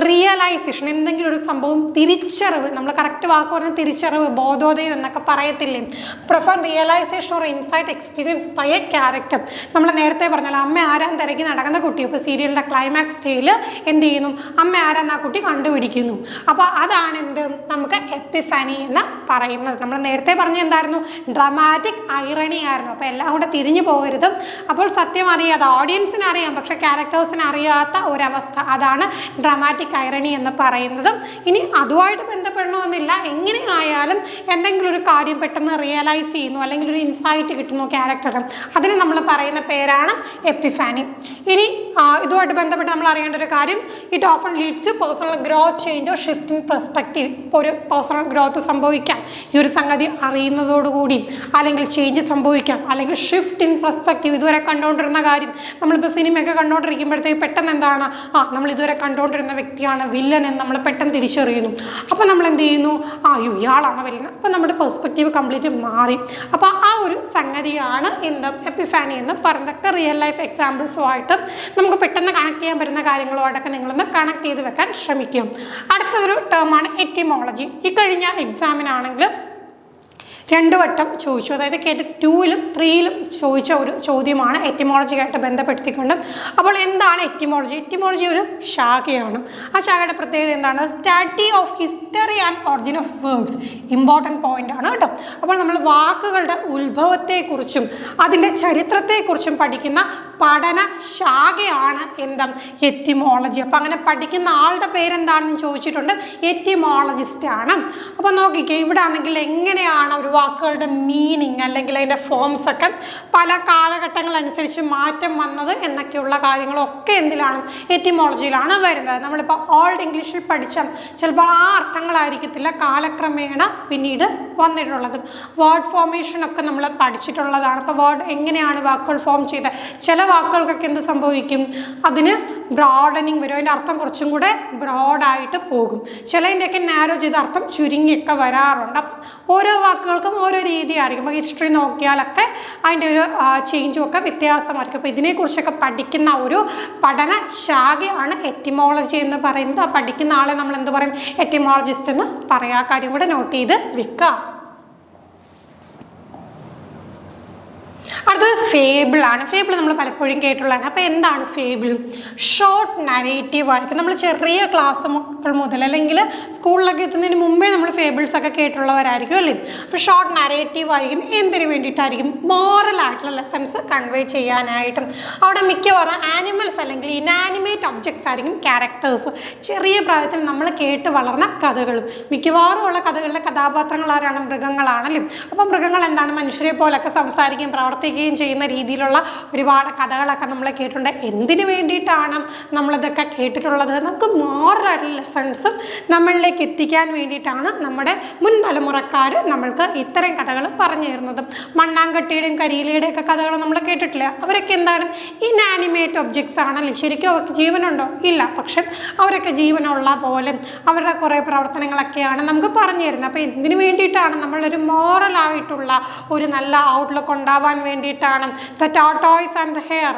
റിയലൈസേഷൻ, എന്തെങ്കിലും ഒരു സംഭവം, തിരിച്ചറിവ്, നമ്മൾ കറക്റ്റ് വാക്ക് പറഞ്ഞാൽ തിരിച്ചറിവ്, ബോധോദയം എന്നൊക്കെ പറയത്തില്ലേ. Profound realisation or insight experience by a character. നമ്മൾ നേരത്തെ പറഞ്ഞല്ലോ, അമ്മ ആരാൻ തിരക്കി നടക്കുന്ന കുട്ടി. ഇപ്പോൾ സീരിയലിൻ്റെ ക്ലൈമാക്സ് സ്റ്റേജിൽ എന്ത് ചെയ്യുന്നു, അമ്മ ആരാന്ന് ആ കുട്ടി കണ്ടുപിടിക്കുന്നു. അപ്പോൾ അതാണ് എന്ത്, നമുക്ക് എപ്പിഫാനി എന്ന് പറയുന്നത്. നമ്മൾ നേരത്തെ പറഞ്ഞ എന്തായിരുന്നു, ഡ്രമാറ്റിക് ഐറണി ആയിരുന്നു. അപ്പോൾ എല്ലാം കൂടെ തിരിഞ്ഞു പോകരുത്. അപ്പോൾ സത്യം അറിയാതെ, ഓഡിയൻസിന് അറിയാം പക്ഷെ ക്യാരക്ടേഴ്സിന് അറിയാത്ത ഒരവസ്ഥ, അതാണ് ഡ്രമാറ്റിക് ഐറണി എന്ന് പറയുന്നത്. ഇനി അതുമായിട്ട് ബന്ധപ്പെടണമെന്നില്ല, എങ്ങനെയായാലും എന്തെങ്കിലും ഒരു കാര്യം പെട്ടെന്ന് റിയലൈസ് ചെയ്യുന്നു അല്ലെങ്കിൽ ഒരു ഇൻസൈറ്റ് കിട്ടുന്നു ക്യാരക്ടറിന്, അതിന് നമ്മൾ പറയുന്ന പേരാണ് എപ്പിഫാനി. ഇനി ഇതുമായിട്ട് ബന്ധപ്പെട്ട് നമ്മൾ അറിയേണ്ട ഒരു കാര്യം, it often leads to personal growth, change or shift in perspective. ഒരു പേഴ്സണൽ ഗ്രോത്ത് സംഭവിക്കാം ഈ ഒരു സംഗതി അറിയുന്നതോടുകൂടി, അല്ലെങ്കിൽ ചേഞ്ച് സംഭവിക്കാം, അല്ലെങ്കിൽ ഷിഫ്റ്റ് ഇൻ പെർസ്പെക്റ്റീവ്. ഇതുവരെ കണ്ടുകൊണ്ടിരുന്ന കാര്യം, നമ്മളിപ്പോൾ സിനിമയൊക്കെ കണ്ടുകൊണ്ടിരിക്കുമ്പോഴത്തേക്ക് പെട്ടെന്ന് എന്താണ്, നമ്മൾ ഇതുവരെ കണ്ടുകൊണ്ടിരുന്ന വ്യക്തിയാണ് വില്ലൻ എന്ന് നമ്മൾ പെട്ടെന്ന് തിരിച്ചറിയുന്നു. അപ്പോൾ നമ്മൾ എന്ത് ചെയ്യുന്നു, അയ്യോ ഇയാളാണ് വില്ലൻ. അപ്പോൾ നമ്മുടെ പെർസ്പെക്റ്റീവ് കംപ്ലീറ്റ് മാറി. അപ്പോൾ ആ ഒരു സംഗതിയാണ് എന്ത്, എപ്പിഫാനി എന്ന് പറയുന്നതൊക്കെ റിയൽ ലൈഫ് എക്സാമ്പിൾസുമായിട്ട് നമുക്ക് പെട്ടെന്ന് കണക്ട് ചെയ്യാൻ പറ്റുന്ന കാര്യങ്ങളുമായിട്ടൊക്കെ നിങ്ങളൊന്ന് കണക്ട് ചെയ്ത് വെക്കാൻ ശ്രമിക്കും. അടുത്തൊരു ടേമാണ് എറ്റിമോളജി. ഈ കഴിഞ്ഞ എക്സാമിനാണെങ്കിൽ 2 വട്ടം ചോദിച്ചു, അതായത് കേട്ട് 2ലും 3ലും ചോദിച്ച ഒരു ചോദ്യമാണ് എറ്റിമോളജിയായിട്ട് ബന്ധപ്പെടുത്തിക്കൊണ്ട്. അപ്പോൾ എന്താണ് എറ്റിമോളജി? എറ്റിമോളജി ഒരു ശാഖയാണ്. ആ ശാഖയുടെ പ്രത്യേകത എന്താണ്, study of history and origin of words. Important point ആണ് കേട്ടോ. അപ്പോൾ നമ്മൾ വാക്കുകളുടെ ഉത്ഭവത്തെക്കുറിച്ചും അതിൻ്റെ ചരിത്രത്തെക്കുറിച്ചും പഠിക്കുന്ന പഠന ശാഖയാണ് എന്താ, എറ്റിമോളജി. അപ്പോൾ അങ്ങനെ പഠിക്കുന്ന ആളുടെ പേരെന്താണെന്ന് ചോദിച്ചിട്ടുണ്ട്, എറ്റിമോളജിസ്റ്റ് ആണ്. അപ്പോൾ നോക്കിക്കേ, ഇവിടെ ആണെങ്കിൽ എങ്ങനെയാണ് ഒരു വാക്കുകളുടെ മീനിങ് അല്ലെങ്കിൽ അതിൻ്റെ ഫോംസ് ഒക്കെ പല കാലഘട്ടങ്ങളനുസരിച്ച് മാറ്റം വന്നത് എന്നൊക്കെയുള്ള കാര്യങ്ങളൊക്കെ എന്തിലാണ്, എറ്റിമോളജിയിലാണ് വരുന്നത്. നമ്മളിപ്പോൾ ഓൾഡ് ഇംഗ്ലീഷിൽ പഠിച്ച ചിലപ്പോൾ ആ അർത്ഥങ്ങളായിരിക്കത്തില്ല കാലക്രമേണ പിന്നീട് വന്നിട്ടുള്ളത്. വേർഡ് ഫോർമേഷനൊക്കെ നമ്മൾ പഠിച്ചിട്ടുള്ളതാണ്. അപ്പോൾ വേർഡ് എങ്ങനെയാണ് വാക്കുകൾ ഫോം ചെയ്തത്, ചില വാക്കുകൾക്കൊക്കെ എന്ത് സംഭവിക്കും, അതിന് ബ്രോഡനിങ് വരും, അതിൻ്റെ അർത്ഥം കുറച്ചും കൂടെ ബ്രോഡായിട്ട് പോകും. ചിലതിൻ്റെയൊക്കെ നാരോ ചെയ്ത അർത്ഥം ചുരുങ്ങിയൊക്കെ വരാറുണ്ട്. അപ്പം ഓരോ വാക്കുകൾക്കും ഓരോ രീതിയായിരിക്കും. അപ്പോൾ ഹിസ്റ്ററി നോക്കിയാലൊക്കെ അതിൻ്റെ ഒരു ചേഞ്ചും ഒക്കെ വ്യത്യാസമായിരിക്കും. അപ്പോൾ ഇതിനെക്കുറിച്ചൊക്കെ പഠിക്കുന്ന ഒരു പഠന ശാഖയാണ് എറ്റിമോളജി എന്ന് പറയുന്നത്. ആ പഠിക്കുന്ന ആളെ നമ്മൾ എന്ത് പറയും, എറ്റിമോളജിസ്റ്റ് എന്ന് പറയാം. ആ കാര്യം കൂടെ നോട്ട് ചെയ്ത് വെക്കുക. അടുത്തത് ഫേബിളാണ്. ഫേബിൾ നമ്മൾ പലപ്പോഴും കേട്ടുള്ളതാണ്. അപ്പോൾ എന്താണ് ഫേബിൾ? ഷോർട്ട് നരേറ്റീവ് ആയിരിക്കും. നമ്മൾ ചെറിയ ക്ലാസ് മുതൽ അല്ലെങ്കിൽ സ്കൂളിലൊക്കെ എത്തുന്നതിന് മുമ്പേ നമ്മൾ ഫേബിൾസ് ഒക്കെ കേട്ടുള്ളവരായിരിക്കും അല്ലേ. അപ്പോൾ ഷോർട്ട് നരേറ്റീവ് ആയിരിക്കും. എന്തിനു വേണ്ടിയിട്ടായിരിക്കും? മോറൽ ആയിട്ടുള്ള ലെസൺസ് കൺവേ ചെയ്യാനായിട്ടും. അവിടെ മിക്കവാറും ആനിമൽസ് അല്ലെങ്കിൽ ഇനാനിമേറ്റ് ഒബ്ജക്ട്സ് ആയിരിക്കും ക്യാരക്ടേഴ്സ്. ചെറിയ പ്രായത്തിൽ നമ്മൾ കേട്ട് വളർന്ന കഥകളും മിക്കവാറും ഉള്ള കഥകളിലെ കഥാപാത്രങ്ങൾ ആരാണ്? മൃഗങ്ങളാണല്ലേ. അപ്പം മൃഗങ്ങൾ എന്താണ്, മനുഷ്യരെ പോലൊക്കെ സംസാരിക്കുകയും പ്രവർത്തിക്കുകയും ചെയ്യുന്ന രീതിയിലുള്ള ഒരുപാട് കഥകളൊക്കെ നമ്മൾ കേട്ടിട്ടുണ്ട്. എന്തിനു വേണ്ടിയിട്ടാണ് നമ്മളിതൊക്കെ കേട്ടിട്ടുള്ളത്? നമുക്ക് മോറലായിട്ടുള്ള ലെസൺസും നമ്മളിലേക്ക് എത്തിക്കാൻ വേണ്ടിയിട്ടാണ് നമ്മുടെ മുൻ തലമുറക്കാർ നമ്മൾക്ക് ഇത്തരം കഥകൾ പറഞ്ഞു തരുന്നത്. മണ്ണാങ്കട്ടിയുടെയും കരിയിലയുടെയും ഒക്കെ കഥകൾ നമ്മൾ കേട്ടിട്ടില്ല. അവരൊക്കെ എന്താണ്, ഇനാനിമേറ്റ് ഒബ്ജക്ട്സ് ആണല്ലേ. ശരിക്കും അവർക്ക് ജീവനുണ്ടോ? ഇല്ല. പക്ഷെ അവരൊക്കെ ജീവനുള്ള പോലെ അവരുടെ കുറേ പ്രവർത്തനങ്ങളൊക്കെയാണ് നമുക്ക് പറഞ്ഞു തരുന്നത്. അപ്പോൾ എന്തിനു വേണ്ടിയിട്ടാണ്? നമ്മളൊരു മോറലായിട്ടുള്ള ഒരു നല്ല ഔട്ട്ലുക്ക് ഉണ്ടാവാൻ വേണ്ടിയിട്ടാണ്. The tortoise and the hare,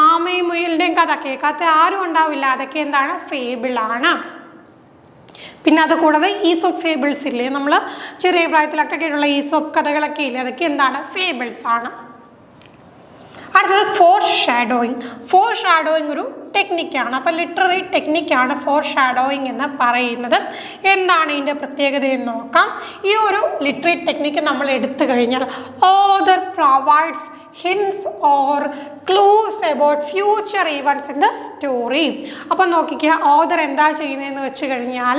ആമയും മുയലിൻ്റെയും കഥ കേൾക്കാത്ത ആരും ഉണ്ടാവില്ല. അതൊക്കെ എന്താണ്, ഫേബിളാണ്. പിന്നെ അത് കൂടാതെ ഈസോപ്പ് ഫേബിൾസ് ഇല്ലേ, നമ്മൾ ചെറിയ പ്രായത്തിലൊക്കെ കേട്ടുള്ള ഈസോപ്പ് കഥകളൊക്കെ ഇല്ലേ, അതൊക്കെ എന്താണ്, ഫേബിൾസ് ആണ്. അടുത്തത് ഫോർ ഷാഡോയിങ്. ഫോർ ഷാഡോയിങ് ഒരു ടെക്നിക്കാണ്. അപ്പോൾ ലിറ്റററി ടെക്നിക്കാണ് ഫോർ ഷാഡോയിങ് എന്ന് പറയുന്നത്. എന്താണ് ഇതിൻ്റെ പ്രത്യേകത എന്ന് നോക്കാം. ഈ ഒരു ലിറ്റററി ടെക്നിക്ക് നമ്മൾ എടുത്തു കഴിഞ്ഞാൽ author provides hints or clues about future events in the story. അപ്പോൾ നോക്കിക്കുക, ഓതർ എന്താ ചെയ്യുന്നതെന്ന് വെച്ച് കഴിഞ്ഞാൽ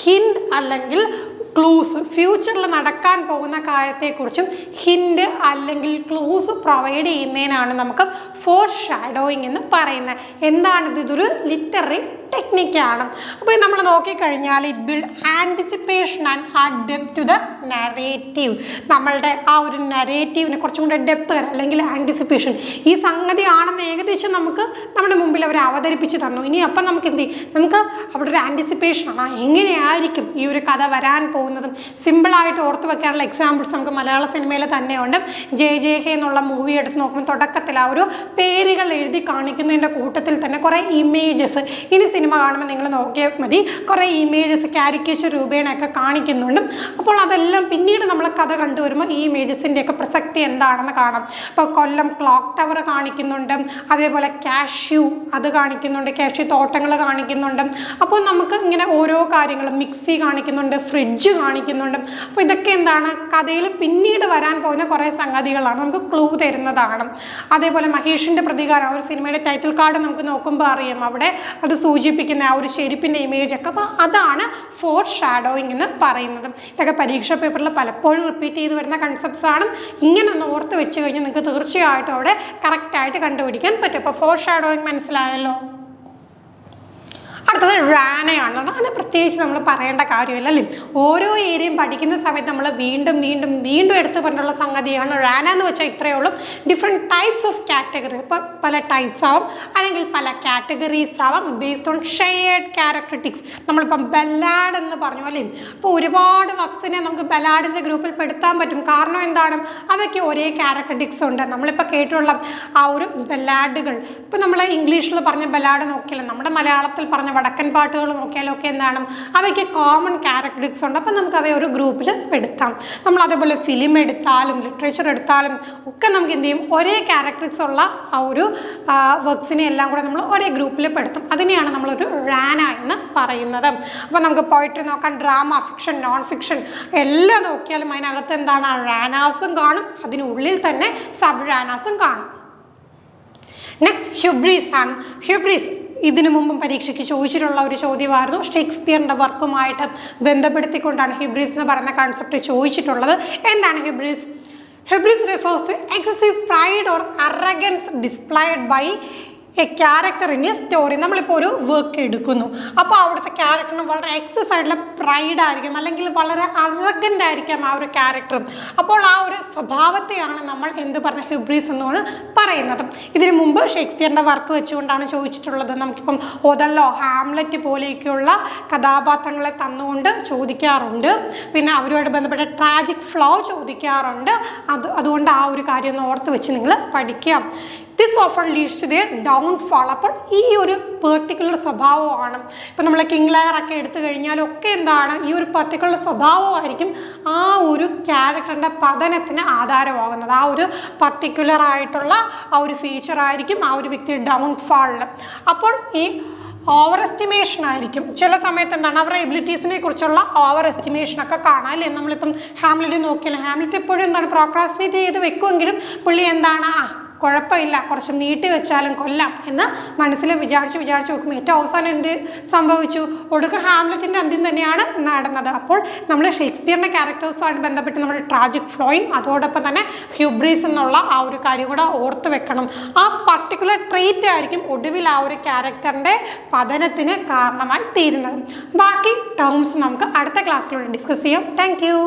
ഹിൻഡ് അല്ലെങ്കിൽ ക്ലൂസ്, ഫ്യൂച്ചറിൽ നടക്കാൻ പോകുന്ന കാര്യത്തെക്കുറിച്ചും ഹിൻഡ് അല്ലെങ്കിൽ ക്ലൂസ് പ്രൊവൈഡ് ചെയ്യുന്നതിനാണ് നമുക്ക് ഫോർ ഷാഡോയിങ് എന്ന് പറയുന്നത്. എന്താണിത്? ഇതൊരു ലിറ്റററി ടെക്നിക്കാണ്. അപ്പോൾ നമ്മൾ നോക്കിക്കഴിഞ്ഞാൽ it build anticipation and add depth to the narrative. നമ്മളുടെ ആ ഒരു നരേറ്റീവിനെ കുറച്ചും കൂടെ ഡെപ്ത് തരാം, അല്ലെങ്കിൽ ആൻറ്റിസിപ്പേഷൻ. ഈ സംഗതിയാണെന്ന് ഏകദേശം നമുക്ക് നമ്മുടെ മുമ്പിൽ അവർ അവതരിപ്പിച്ച് തന്നു. ഇനി അപ്പം നമുക്ക് എന്ത് ചെയ്യും, നമുക്ക് അവിടെ ഒരു ആൻറ്റിസിപ്പേഷനാണ് എങ്ങനെയായിരിക്കും ഈ ഒരു കഥ വരാൻ പോകുന്നതും. സിമ്പിളായിട്ട് ഓർത്ത് വെക്കാനുള്ള എക്സാമ്പിൾസ് നമുക്ക് മലയാള സിനിമയിൽ തന്നെയുണ്ട്. ജയ ജയ ഹേ എന്നുള്ള മൂവി എടുത്ത് നോക്കുമ്പോൾ തുടക്കത്തിൽ ആ ഒരു പേരുകൾ എഴുതി കാണിക്കുന്നതിൻ്റെ കൂട്ടത്തിൽ തന്നെ കുറേ ഇമേജസ്, ഇനി സിനിമ കാണുമ്പോൾ നിങ്ങൾ നോക്കിയാൽ മതി, കുറേ ഇമേജസ് കാരിക്കേച്ചർ രൂപേണയൊക്കെ കാണിക്കുന്നുണ്ട്. അപ്പോൾ അതെല്ലാം പിന്നീട് നമ്മൾ കഥ കണ്ടുവരുമ്പോൾ ഈ ഇമേജസിൻ്റെയൊക്കെ പ്രസക്തി എന്താണെന്ന് കാണാം. ഇപ്പോൾ കൊല്ലം ക്ലോക്ക് ടവർ കാണിക്കുന്നുണ്ട്, അതേപോലെ കാഷ്യൂ അത് കാണിക്കുന്നുണ്ട്, കാഷ്യൂ തോട്ടങ്ങൾ കാണിക്കുന്നുണ്ട്. അപ്പോൾ നമുക്ക് ഇങ്ങനെ ഓരോ കാര്യങ്ങളും, മിക്സി കാണിക്കുന്നുണ്ട്, ഫ്രിഡ്ജ് കാണിക്കുന്നുണ്ട്. അപ്പോൾ ഇതൊക്കെ എന്താണ്, കഥയിൽ പിന്നീട് വരാൻ പോകുന്ന കുറേ സംഗതികളാണ്, നമുക്ക് ക്ലൂ തരുന്നതാണ്. അതേപോലെ മഹേഷിൻ്റെ പ്രതികാരം, ആ ഒരു സിനിമയുടെ ടൈറ്റിൽ കാർഡ് നമുക്ക് നോക്കുമ്പോൾ അറിയാം, അവിടെ അത് സൂചിപ്പിക്കുന്ന ആ ഒരു ചെരുപ്പിൻ്റെ ഇമേജൊക്കെ. അപ്പോൾ അതാണ് ഫോർ ഷാഡോയിങ് എന്ന് പറയുന്നത്. ഇതൊക്കെ പരീക്ഷാ പേപ്പറിൽ പലപ്പോഴും റിപ്പീറ്റ് ചെയ്ത് വരുന്ന കൺസെപ്റ്റ്സ് ആണ്. ഇങ്ങനെ ഒന്ന് ഓർത്ത് വെച്ച് കഴിഞ്ഞാൽ നിങ്ങൾക്ക് തീർച്ചയായിട്ടും അവിടെ കറക്റ്റായിട്ട് കണ്ടുപിടിക്കാൻ പറ്റും. അപ്പോൾ ഫോർ ഷാഡോയിങ് മനസ്സിലായല്ലോ. അടുത്തത് റാനയാണ്. റാന പ്രത്യേകിച്ച് നമ്മൾ പറയേണ്ട കാര്യമില്ല അല്ലേ. ഓരോ ഏരിയയും പഠിക്കുന്ന സമയത്ത് നമ്മൾ വീണ്ടും വീണ്ടും വീണ്ടും എടുത്ത് പറഞ്ഞുള്ള സംഗതിയാണ് റാന എന്ന് വെച്ചാൽ ഇത്രയേ ഉള്ളൂ. ഡിഫറെൻറ്റ് ടൈപ്സ് ഓഫ് കാറ്റഗറി, ഇപ്പോൾ പല ടൈപ്സ് ആവും അല്ലെങ്കിൽ പല കാറ്റഗറീസ് ആവാം ബേസ്ഡ് ഓൺ ഷെയർഡ് ക്യാരക്ടറിസ്റ്റിക്സ്. നമ്മളിപ്പം ബല്ലാഡ് എന്ന് പറഞ്ഞു അല്ലേ. അപ്പോൾ ഒരുപാട് വർക്സിനെ നമുക്ക് ബല്ലാഡിൻ്റെ ഗ്രൂപ്പിൽ പെടുത്താൻ പറ്റും. കാരണം എന്താണ്, അവയ്ക്ക് ഒരേ ക്യാരക്ടറിസ്റ്റിക്സ് ഉണ്ട്. നമ്മളിപ്പോൾ കേട്ടുള്ള ആ ഒരു ബല്ലാഡുകൾ, ഇപ്പോൾ നമ്മൾ ഇംഗ്ലീഷിൽ പറഞ്ഞ ബല്ലാഡ് നോക്കിയാലും നമ്മുടെ മലയാളത്തിൽ പറഞ്ഞ വടക്കൻ പാട്ടുകൾ നോക്കിയാലും ഒക്കെ എന്താണ്, അവയ്ക്ക് കോമൺ ക്യാരക്ടറിസ്റ്റിക്സ് ഉണ്ട്. അപ്പം നമുക്ക് അവയെ ഒരു ഗ്രൂപ്പിൽ പെടുത്താം. നമ്മൾ അതേപോലെ ഫിലിം എടുത്താലും ലിറ്ററേച്ചർ എടുത്താലും ഒക്കെ നമുക്ക് എന്ത് ചെയ്യും, ഒരേ ക്യാരക്ടറിസ്റ്റിക്സ് ഉള്ള ആ ഒരു വർക്സിനെ എല്ലാം കൂടെ നമ്മൾ ഒരേ ഗ്രൂപ്പിൽ പെടുത്തും. അതിനെയാണ് നമ്മളൊരു റാന എന്ന് പറയുന്നത്. അപ്പോൾ നമുക്ക് പോയിട്രി നോക്കാം, ഡ്രാമ, ഫിക്ഷൻ, നോൺ ഫിക്ഷൻ എല്ലാം നോക്കിയാലും അതിനകത്ത് എന്താണ്, റാനാസും കാണും, അതിനുള്ളിൽ തന്നെ സബ് റാനാസും കാണും. നെക്സ്റ്റ് ഹ്യൂബ്രീസ് ആണ്. ഹ്യൂബ്രീസ് ഇതിനു മുമ്പും പരീക്ഷയ്ക്ക് ചോദിച്ചിട്ടുള്ള ഒരു ചോദ്യമായിരുന്നു. ഷേക്സ്പിയറിൻ്റെ വർക്കുമായിട്ട് ബന്ധപ്പെടുത്തിക്കൊണ്ടാണ് ഹ്യൂബ്രീസ് എന്ന് പറയുന്ന കൺസെപ്റ്റ് ചോദിച്ചിട്ടുള്ളത്. എന്താണ് ഹ്യൂബ്രീസ്? Hubris refers to excessive pride or arrogance displayed by A character in A story. നമ്മളിപ്പോൾ ഒരു വർക്ക് എടുക്കുന്നു, അപ്പോൾ അവിടുത്തെ ക്യാരക്ടറിന് വളരെ എക്സസ് ആയിട്ടുള്ള പ്രൈഡ് ആയിരിക്കും, അല്ലെങ്കിൽ വളരെ അറഗൻ്റ് ആയിരിക്കാം ആ ഒരു ക്യാരക്ടറും. അപ്പോൾ ആ ഒരു സ്വഭാവത്തെയാണ് നമ്മൾ എന്ത് പറഞ്ഞ ഹ്യൂബ്രീസ് എന്നാണ് പറയുന്നത്. ഇതിനു മുമ്പ് ഷേക്സ്പിയറിൻ്റെ വർക്ക് വെച്ചുകൊണ്ടാണ് ചോദിച്ചിട്ടുള്ളത്. നമുക്കിപ്പം ഒതല്ലോ, ഹാംലെറ്റ് പോലെയൊക്കെയുള്ള കഥാപാത്രങ്ങളെ തന്നുകൊണ്ട് ചോദിക്കാറുണ്ട്. പിന്നെ അവരുമായിട്ട് ബന്ധപ്പെട്ട ട്രാജിക് ഫ്ലോ ചോദിക്കാറുണ്ട്. അതുകൊണ്ട് ആ ഒരു കാര്യം ഒന്ന് ഓർത്ത് വെച്ച് നിങ്ങൾ പഠിക്കാം. This often leads to their downfall. അപ്പോൾ ഈ ഒരു പെർട്ടിക്കുലർ സ്വഭാവമാണ്, ഇപ്പം നമ്മൾ കിങ് ലെയർ ഒക്കെ എടുത്തു കഴിഞ്ഞാലൊക്കെ എന്താണ്, ഈ ഒരു പെർട്ടിക്കുലർ സ്വഭാവമായിരിക്കും ആ ഒരു ക്യാരക്ടറിൻ്റെ പതനത്തിന് ആധാരമാകുന്നത്. ആ ഒരു പർട്ടിക്കുലർ ആയിട്ടുള്ള ആ ഒരു ഫീച്ചറായിരിക്കും ആ ഒരു വ്യക്തിയുടെ ഡൗൺഫാളിൽ. അപ്പോൾ ഈ ഓവർ എസ്റ്റിമേഷൻ ആയിരിക്കും ചില സമയത്ത്. എന്താണ്, അവരുടെ എബിലിറ്റീസിനെ കുറിച്ചുള്ള ഓവർ എസ്റ്റിമേഷനൊക്കെ കാണാം അല്ലേ. നമ്മളിപ്പം ഹാംലെറ്റ് നോക്കിയാൽ ഹാംലെറ്റ് എപ്പോഴും എന്താണ് പ്രോക്രാസ്റ്റിനേറ്റ് ചെയ്ത് വെക്കുമെങ്കിലും പുള്ളി എന്താണ്, കുഴപ്പമില്ല, കുറച്ച് നീട്ടി വെച്ചാലും കൊല്ലാം എന്ന് മനസ്സിൽ വിചാരിച്ച് നോക്കും. ഏറ്റവും അവസാനം എന്ത് സംഭവിച്ചു, ഒടുക്ക ഹാംലെറ്റിൻ്റെ അന്ത്യം തന്നെയാണ് നടന്നത്. അപ്പോൾ നമ്മൾ ഷേക്സ്പിയറിൻ്റെ ക്യാരക്ടേഴ്സുമായിട്ട് ബന്ധപ്പെട്ട് നമ്മൾ ട്രാജിക് ഫ്ലോയും അതോടൊപ്പം തന്നെ ഹ്യൂബ്രീസ് എന്നുള്ള ആ ഒരു കാര്യം കൂടെ ഓർത്ത് വെക്കണം. ആ പർട്ടിക്കുലർ ട്രീറ്റ് ആയിരിക്കും ഒടുവിൽ ആ ഒരു ക്യാരക്ടറിൻ്റെ പതനത്തിന് കാരണമായി തീരുന്നത്. ബാക്കി ടേംസ് നമുക്ക് അടുത്ത ക്ലാസ്സിലൂടെ ഡിസ്കസ് ചെയ്യാം. Thank you.